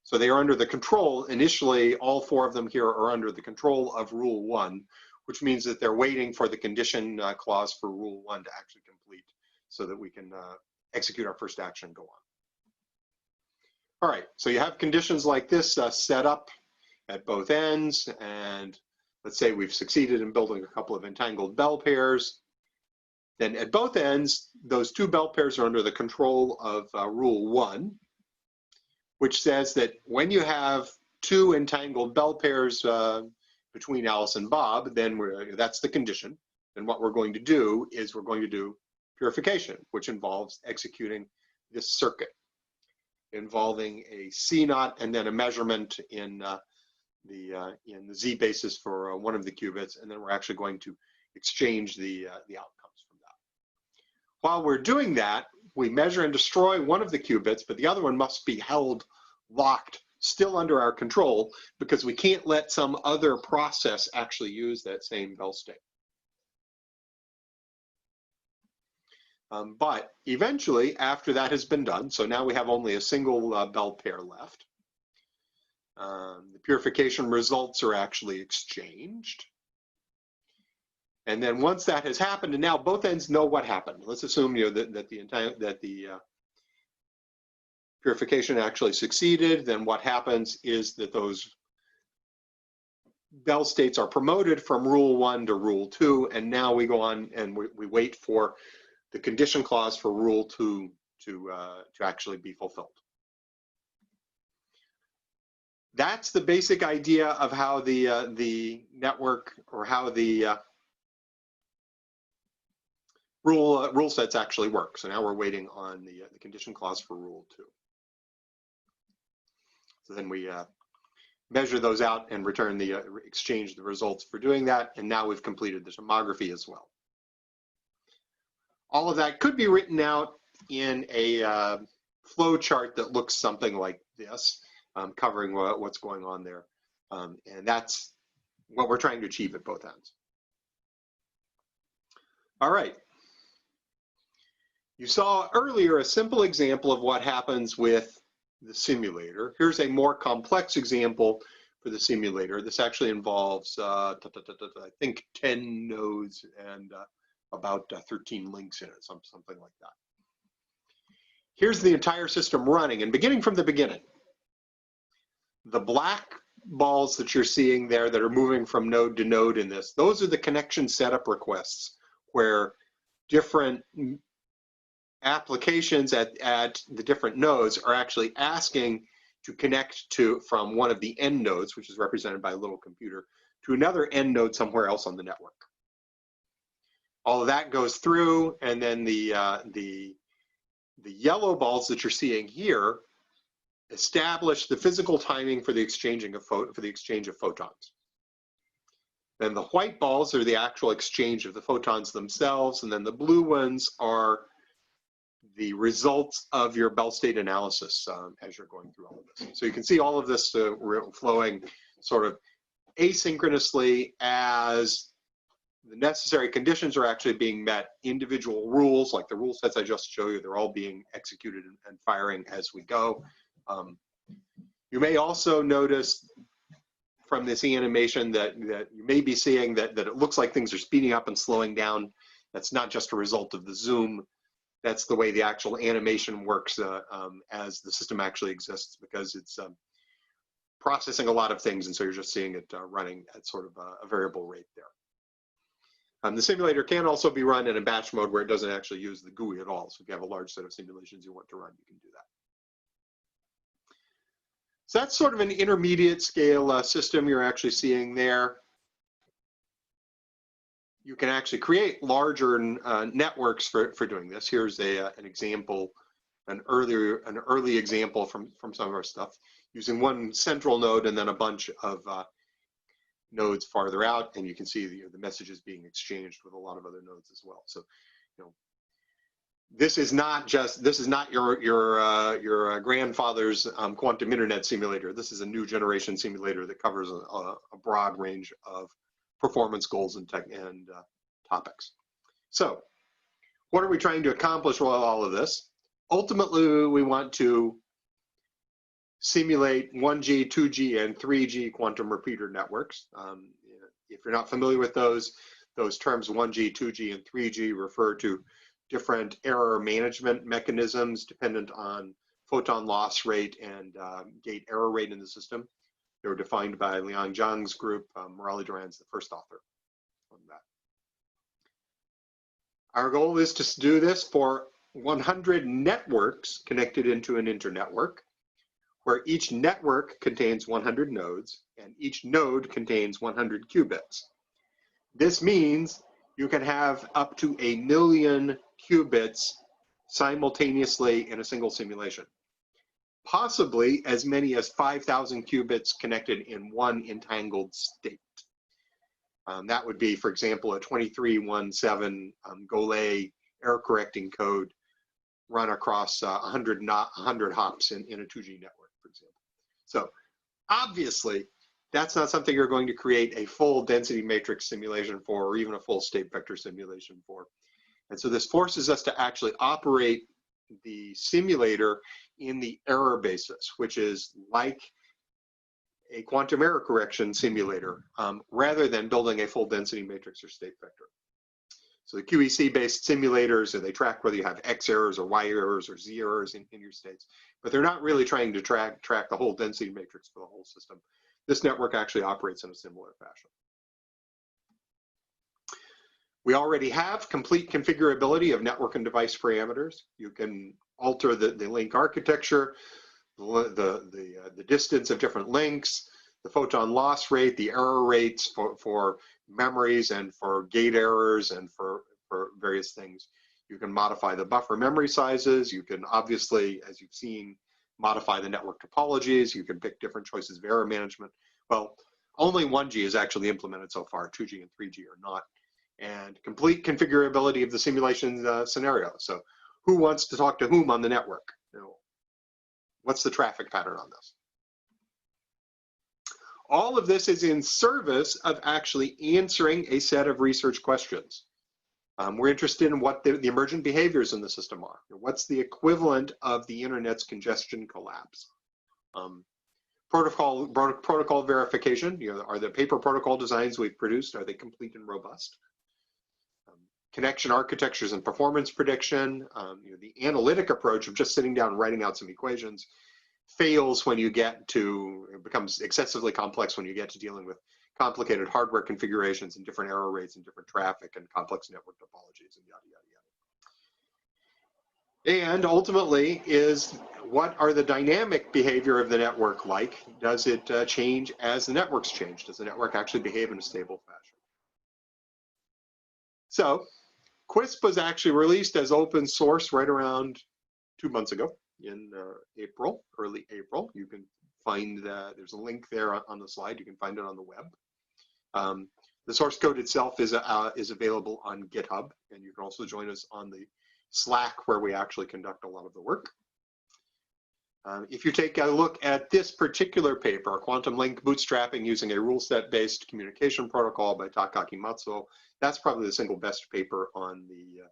So they are under the control, initially, all 4 of them here are under the control of rule 1, which means that they're waiting for the condition clause for rule 1 to actually complete so that we can execute our first action and go on. All right, so you have conditions like this set up at both ends, and let's say we've succeeded in building a couple of entangled bell pairs. Then at both ends, those 2 bell pairs are under the control of rule 1, which says that when you have 2 entangled bell pairs between Alice and Bob, then that's the condition. And what we're going to do is we're going to do purification, which involves executing this circuit, involving a C0 and then a measurement in the Z basis for one of the qubits, and then we're actually going to exchange the outcomes from that. While we're doing that, we measure and destroy one of the qubits, but the other one must be held locked, still under our control, because we can't let some other process actually use that same bell state. But eventually, after that has been done, so now we have only a single bell pair left. The purification results are actually exchanged. And then once that has happened, and now both ends know what happened. Let's assume that the purification actually succeeded. Then what happens is that those bell states are promoted from rule 1 to rule 2, and now we go on and we wait for the condition clause for rule 2 to actually be fulfilled. That's the basic idea of how the network, or how the rule sets actually work. So now we're waiting on the condition clause for rule 2. So then we measure those out and return exchange the results for doing that. And now we've completed the tomography as well. All of that could be written out in a flow chart that looks something like this, covering what's going on there. And that's what we're trying to achieve at both ends. All right. You saw earlier a simple example of what happens with the simulator. Here's a more complex example for the simulator. This actually involves, I think, 10 nodes and about 13 links in it, something like that. Here's the entire system running, and beginning from the beginning. The black balls that you're seeing there that are moving from node to node in this, those are the connection setup requests where different applications at the different nodes are actually asking to connect from one of the end nodes, which is represented by a little computer, to another end node somewhere else on the network. All of that goes through, and then the yellow balls that you're seeing here establish the physical timing for the exchange of photons. Then the white balls are the actual exchange of the photons themselves, and then the blue ones are the results of your bell state analysis as you're going through all of this. So you can see all of this flowing sort of asynchronously as the necessary conditions are actually being met. Individual rules, like the rule sets I just showed you, they're all being executed and firing as we go. You may also notice from this animation that you may be seeing that it looks like things are speeding up and slowing down. That's not just a result of the zoom. That's the way the actual animation works as the system actually exists, because it's processing a lot of things, and so you're just seeing it running at sort of a variable rate there. The simulator can also be run in a batch mode where it doesn't actually use the GUI at all. So if you have a large set of simulations you want to run, you can do that. So that's sort of an intermediate scale system you're actually seeing there. You can actually create larger networks for doing this. Here's an example an early example from some of our stuff, using one central node and then a bunch of nodes farther out, and you can see the messages being exchanged with a lot of other nodes as well. So, this is not your grandfather's quantum internet simulator. This is a new generation simulator that covers a broad range of performance goals and topics. So, what are we trying to accomplish with all of this? Ultimately, we want to simulate 1G, 2G, and 3G quantum repeater networks. If you're not familiar with those terms, 1G, 2G, and 3G refer to different error management mechanisms dependent on photon loss rate and gate error rate in the system. They were defined by Liang Zhang's group. Morali Duran's the first author on that. Our goal is to do this for 100 networks connected into an internetwork, where each network contains 100 nodes and each node contains 100 qubits. This means you can have up to 1 million qubits simultaneously in a single simulation. Possibly as many as 5,000 qubits connected in one entangled state. That would be, for example, a 2317 Golay error correcting code run across 100 hops in a 2G network, for example. So obviously, that's not something you're going to create a full density matrix simulation for, or even a full state vector simulation for. And so this forces us to actually operate the simulator in the error basis, which is like a quantum error correction simulator, rather than building a full density matrix or state vector. So the QEC-based simulators, they track whether you have X errors or Y errors or Z errors in your states, but they're not really trying to track the whole density matrix for the whole system. This network actually operates in a similar fashion. We already have complete configurability of network and device parameters. You can alter the link architecture, the distance of different links, the photon loss rate, the error rates for memories and for gate errors and for various things. You can modify the buffer memory sizes. You can obviously, as you've seen, modify the network topologies. You can pick different choices of error management. Well, only 1G is actually implemented so far. 2G and 3G are not. And complete configurability of the simulation scenario. So who wants to talk to whom on the network? What's the traffic pattern on this? All of this is in service of actually answering a set of research questions. We're interested in what the emergent behaviors in the system are. What's the equivalent of the internet's congestion collapse? Protocol verification, are the paper protocol designs we've produced, are they complete and robust? Connection architectures and performance prediction, the analytic approach of just sitting down and writing out some equations fails when you get to, it becomes excessively complex when you get to dealing with complicated hardware configurations and different error rates and different traffic and complex network topologies and yada, yada, yada. And ultimately is, what are the dynamic behavior of the network like? Does it change as the networks change? Does the network actually behave in a stable fashion? So QUISP was actually released as open source right around 2 months ago in April, early April. You can find there's a link there on the slide. You can find it on the web. The source code itself is available on GitHub, and you can also join us on the Slack where we actually conduct a lot of the work. If you take a look at this particular paper, Quantum Link Bootstrapping Using a RuleSet-based Communication Protocol by Takaki Matsuo, that's probably the single best paper on the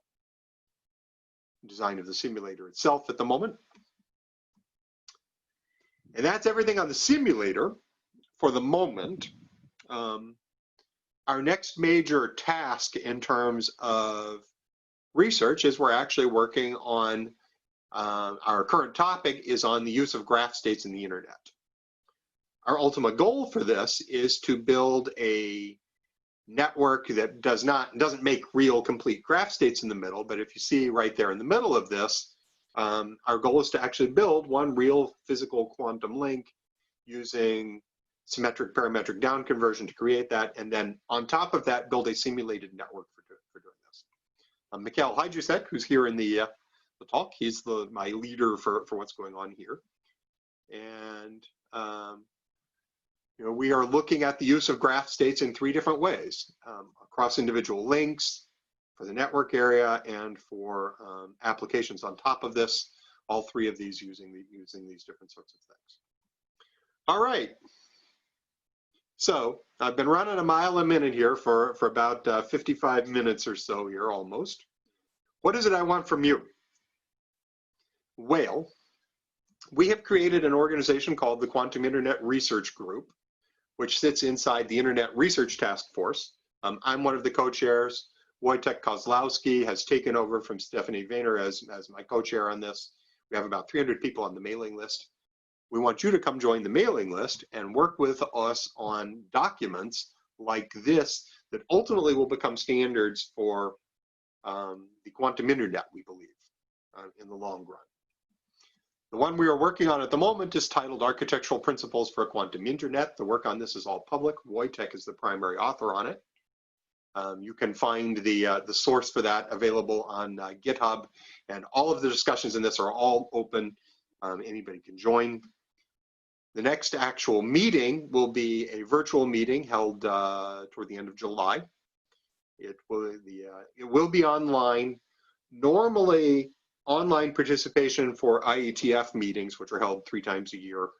design of the simulator itself at the moment. And that's everything on the simulator for the moment. Our next major task in terms of research is we're actually working on, our current topic is on the use of graph states in the internet. Our ultimate goal for this is to build a network that doesn't make real complete graph states in the middle, but if you see right there in the middle of this, our goal is to actually build one real physical quantum link using symmetric parametric down conversion to create that, and then on top of that, build a simulated network for doing this. Mikhail Hydrusek, who's here in the the talk. He's my leader for what's going on here. And you know, we are looking at the use of graph states in 3 different ways, across individual links, for the network area, and for applications on top of this. All 3 of these using these different sorts of things. All right. So I've been running a mile a minute here for about 55 minutes or so here almost. What is it I want from you? Well, we have created an organization called the Quantum Internet Research Group, which sits inside the Internet Research Task Force. I'm one of the co-chairs. Wojtek Kozlowski has taken over from Stephanie Vayner as my co-chair on this. We have about 300 people on the mailing list. We want you to come join the mailing list and work with us on documents like this that ultimately will become standards for the quantum internet, we believe, in the long run. The one we are working on at the moment is titled Architectural Principles for a Quantum Internet. The work on this is all public. Wojtek is the primary author on it. You can find the source for that available on GitHub, and all of the discussions in this are all open. Anybody can join. The next actual meeting will be a virtual meeting held toward the end of July. It will be online. Normally, online participation for IETF meetings, which are held 3 times a year.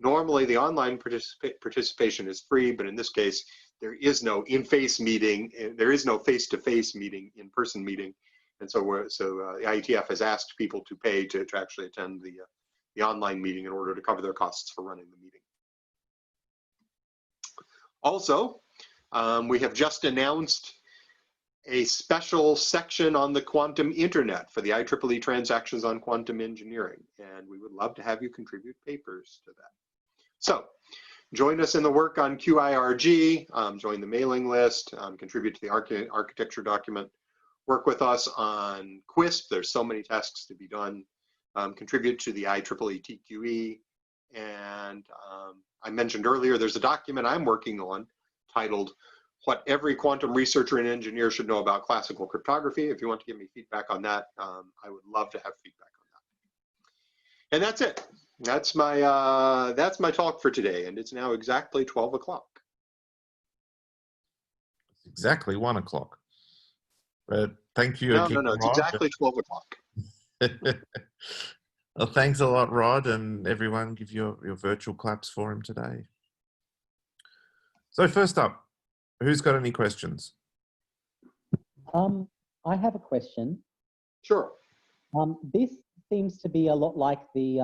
Normally, the online participation is free, but in this case, there is no in-face meeting. There is no face-to-face meeting, in-person meeting, and so the IETF has asked people to pay to actually attend the online meeting in order to cover their costs for running the meeting. Also, we have just announced a special section on the quantum internet for the IEEE transactions on quantum engineering, and we would love to have you contribute papers to that. So join us in the work on QIRG, join the mailing list, contribute to the architecture document, work with us on QUISP. There's so many tasks to be done. Contribute to the IEEE TQE, and I mentioned earlier there's a document I'm working on titled What Every Quantum Researcher and Engineer Should Know About Classical Cryptography. If you want to give me feedback on that, I would love to have feedback on that. And that's it. That's my talk for today, and it's now exactly 12 o'clock. It's exactly 1 o'clock. But thank you again, No, it's Rod. exactly 12 o'clock. Well, thanks a lot, Rod, and everyone give your virtual claps for him today. So first up, who's got any questions? I have a question. Sure. This seems to be a lot like the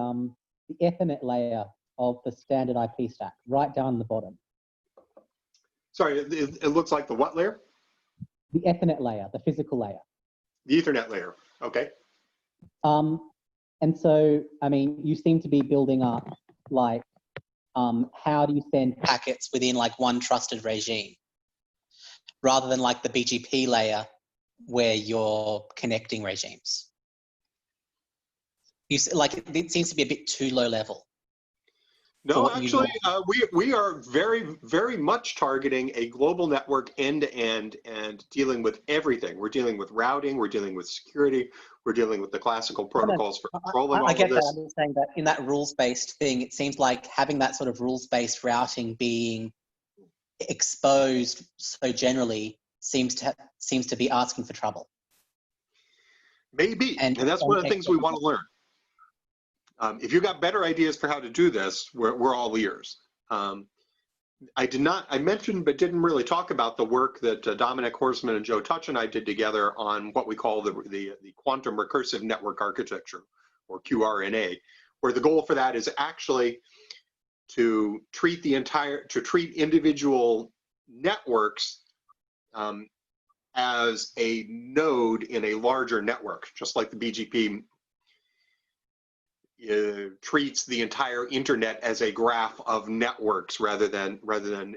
Ethernet layer of the standard IP stack, right down the bottom. Sorry, it looks like the what layer? The Ethernet layer, the physical layer. The Ethernet layer, okay. And so, I mean, you seem to be building up, like, how do you send packets within like one trusted regime, rather than like the BGP layer where you're connecting regimes. Like, it seems to be a bit too low level. No, actually, we are very, very much targeting a global network end-to-end and dealing with everything. We're dealing with routing, we're dealing with security, we're dealing with the classical protocols for controlling all of this. I get that. I'm just saying that in that rules-based thing, it seems like having that sort of rules-based routing being exposed so generally seems to be asking for trouble. Maybe, and that's one of the things we want to learn. If you got better ideas for how to do this, we're all ears. I mentioned but didn't really talk about the work that Dominic Horsman and Joe Touch and I did together on what we call the quantum recursive network architecture, or QRNA, where the goal for that is actually to treat individual networks as a node in a larger network, just like the BGP treats the entire internet as a graph of networks rather than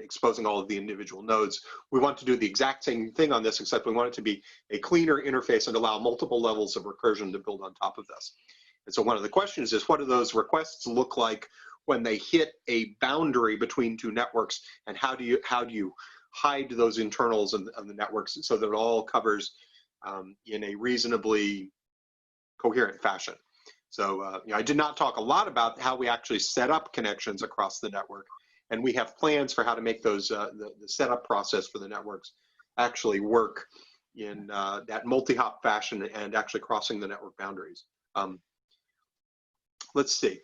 exposing all of the individual nodes. We want to do the exact same thing on this, except we want it to be a cleaner interface and allow multiple levels of recursion to build on top of this. And so one of the questions is, what do those requests look like when they hit a boundary between 2 networks, and how do you hide those internals of the networks so that it all covers in a reasonably coherent fashion. So I did not talk a lot about how we actually set up connections across the network, and we have plans for how to make those the setup process for the networks actually work in that multi-hop fashion and actually crossing the network boundaries. Let's see.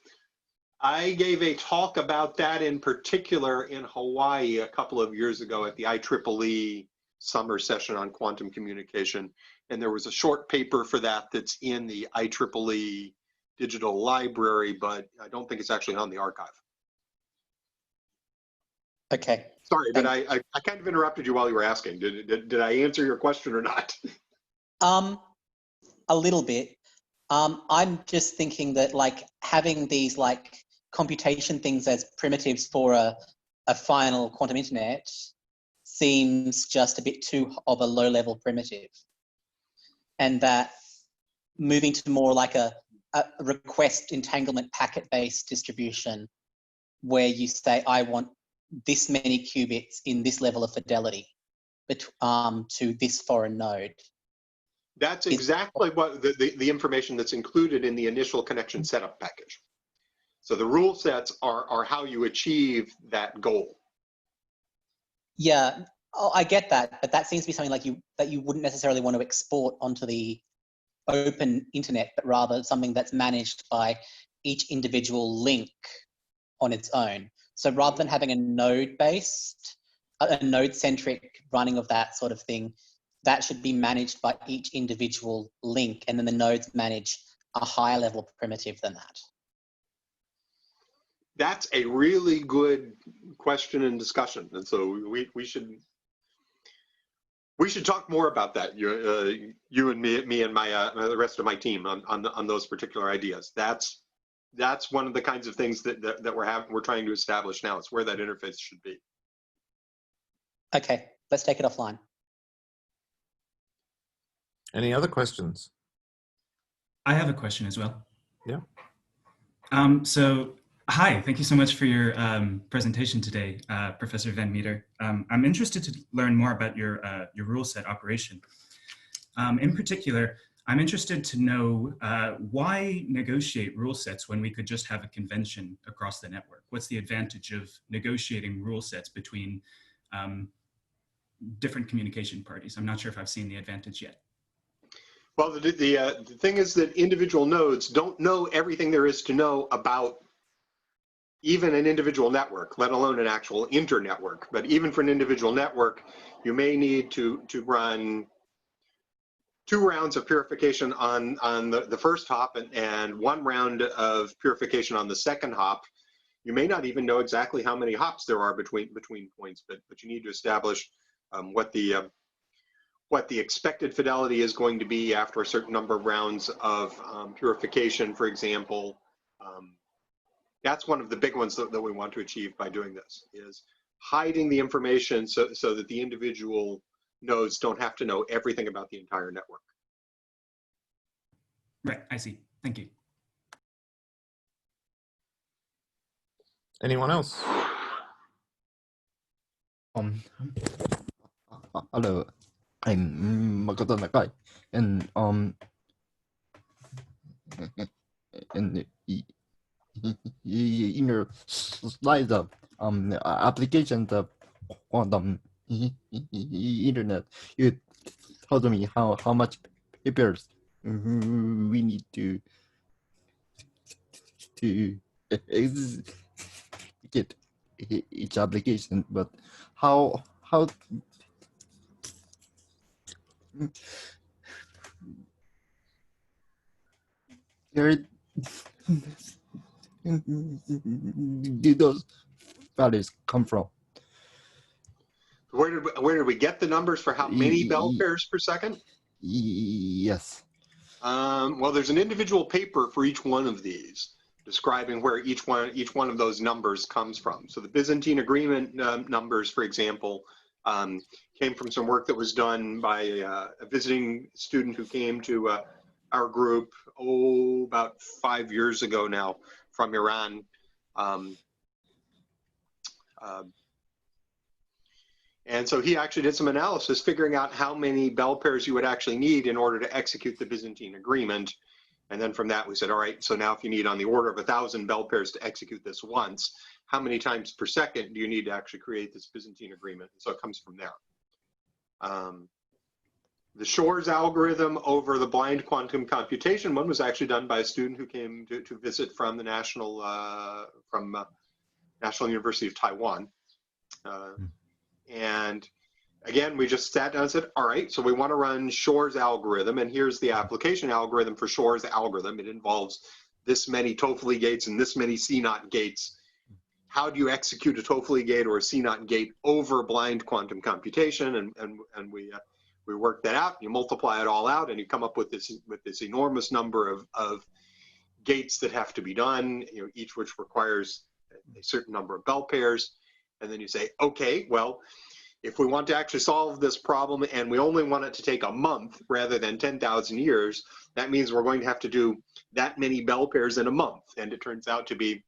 I gave a talk about that in particular in Hawaii a couple of years ago at the IEEE summer session on quantum communication. And there was a short paper for that that's in the IEEE digital library, but I don't think it's actually on the archive. Okay. Sorry, but I kind of interrupted you while you were asking. Did I answer your question or not? A little bit. I'm just thinking that like having these like computation things as primitives for a final quantum internet seems just a bit too of a low level primitive. And that moving to more like a request entanglement packet-based distribution where you say, I want this many qubits in this level of fidelity to this foreign node. That's exactly what the information that's included in the initial connection setup package. So the rule sets are how you achieve that goal. Yeah, I get that, but that seems to be something like that you wouldn't necessarily want to export onto the open internet, but rather something that's managed by each individual link on its own. So rather than having a node-based, a node-centric running of that sort of thing, that should be managed by each individual link, and then the nodes manage a higher level primitive than that. That's a really good question and discussion, and so we should talk more about that. You and me and my the rest of my team on those particular ideas. That's one of the kinds of things that we're trying to establish now. It's where that interface should be. Okay, let's take it offline. Any other questions? I have a question as well. Yeah. So, hi, thank you so much for your presentation today, Professor Van Meter. I'm interested to learn more about your rule set operation. In particular, I'm interested to know why negotiate rule sets when we could just have a convention across the network? What's the advantage of negotiating rule sets between different communication parties? I'm not sure if I've seen the advantage yet. Well, the thing is that individual nodes don't know everything there is to know about even an individual network, let alone an actual internetwork. But even for an individual network, you may need to run 2 rounds of purification on the first hop and 1 round of purification on the second hop. You may not even know exactly how many hops there are between points, but you need to establish what the expected fidelity is going to be after a certain number of rounds of purification, for example. That's one of the big ones that we want to achieve by doing this, is hiding the information so that the individual nodes don't have to know everything about the entire network. Right, I see. Thank you. Anyone else? Hello, I'm Makoto Nakai, and in your slides of applications of quantum internet, you told me how much papers we need to get each application, but how there do those values come from? Where did we get the numbers for how many bell pairs per second? Yes. Well, there's an individual paper for each one of these, describing where each one of those numbers comes from. So the Byzantine agreement numbers, for example, came from some work that was done by a visiting student who came to our group, about 5 years ago now, from Iran. And so he actually did some analysis figuring out how many bell pairs you would actually need in order to execute the Byzantine agreement. And then from that, we said, all right, so now if you need on the order of 1,000 bell pairs to execute this once, how many times per second do you need to actually create this Byzantine agreement? And so it comes from there. The Shor's algorithm over the blind quantum computation one was actually done by a student who came to visit from the National University of Taiwan. And again, we just sat down and said, all right, so we want to run Shor's algorithm, and here's the application algorithm for Shor's algorithm. It involves this many Toffoli gates and this many CNOT gates. How do you execute a Toffoli gate or a CNOT gate over blind quantum computation? And we work that out. You multiply it all out, and you come up with this enormous number of gates that have to be done. Each which requires a certain number of bell pairs. And then you say, okay, well, if we want to actually solve this problem and we only want it to take a month rather than 10,000 years, that means we're going to have to do that many bell pairs in a month. And it turns out to be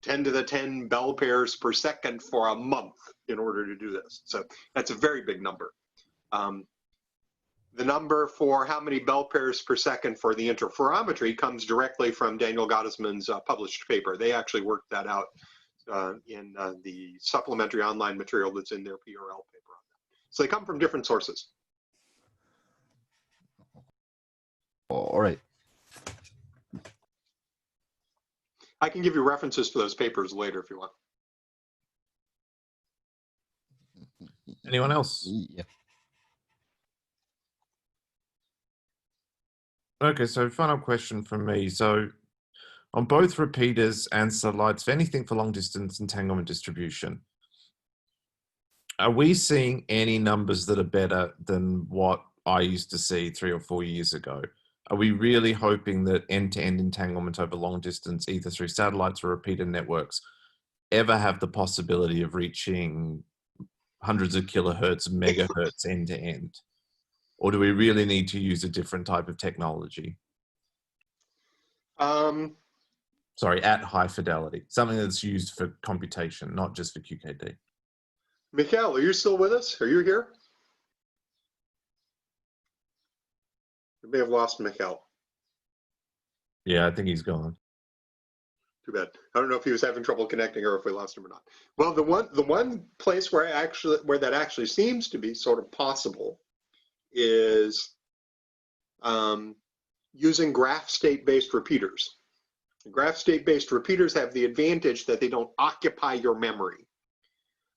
10 to the 10 bell pairs per second for a month in order to do this. So that's a very big number. The number for how many bell pairs per second for the interferometry comes directly from Daniel Gottesman's published paper. They actually worked that out in the supplementary online material that's in their PRL paper on that. So they come from different sources. All right. I can give you references to those papers later if you want. Anyone else? Yeah. Okay, so final question from me. So on both repeaters and satellites, for anything for long distance entanglement distribution, are we seeing any numbers that are better than what I used to see 3 or 4 years ago? Are we really hoping that end-to-end entanglement over long distance, either through satellites or repeater networks, ever have the possibility of reaching hundreds of kilohertz, megahertz end-to-end? Or do we really need to use a different type of technology? Sorry, at high fidelity, something that's used for computation, not just for QKD. Mikhail, are you still with us? Are you here? We may have lost Mikhail. Yeah, I think he's gone. Too bad. I don't know if he was having trouble connecting or if we lost him or not. Well, the one place where that actually seems to be sort of possible is using graph state-based repeaters. Graph state-based repeaters have the advantage that they don't occupy your memory.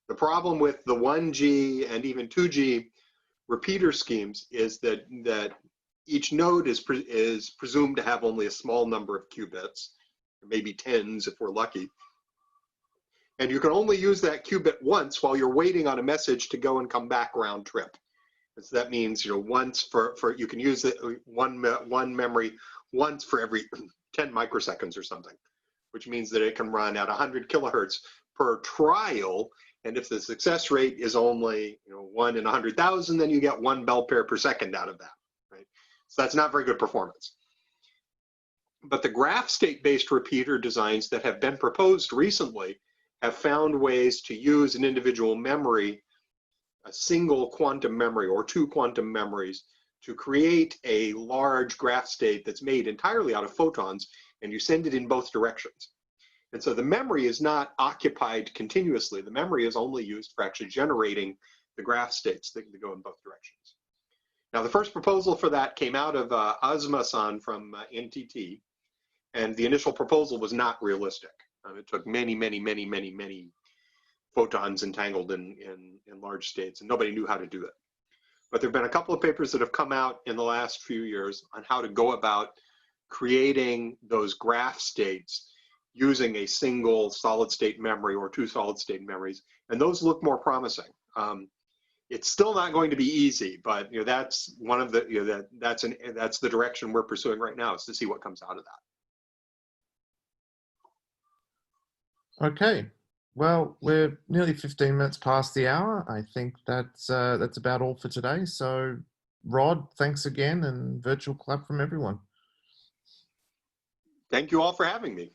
The problem with the 1G and even 2G repeater schemes is that each node is presumed to have only a small number of qubits, maybe tens if we're lucky. And you can only use that qubit once while you're waiting on a message to go and come back round trip. And so that means, once for you can use it one memory once for every 10 microseconds or something, which means that it can run at 100 kilohertz per trial. And if the success rate is only 1 in 100,000, then you get 1 bell pair per second out of that, right? So that's not very good performance. But the graph state-based repeater designs that have been proposed recently have found ways to use an individual memory, a single quantum memory or 2 quantum memories, to create a large graph state that's made entirely out of photons, and you send it in both directions. And so the memory is not occupied continuously. The memory is only used for actually generating the graph states that go in both directions. Now, the first proposal for that came out of Azuma-san from NTT, and the initial proposal was not realistic. It took many photons entangled in large states, and nobody knew how to do it. But there have been a couple of papers that have come out in the last few years on how to go about creating those graph states using a single solid state memory or 2 solid state memories, and those look more promising. It's still not going to be easy, but that's one of the that's the direction we're pursuing right now, is to see what comes out of that. Okay. Well, we're nearly 15 minutes past the hour. I think that's about all for today. So, Rod, thanks again, and virtual clap from everyone. Thank you all for having me.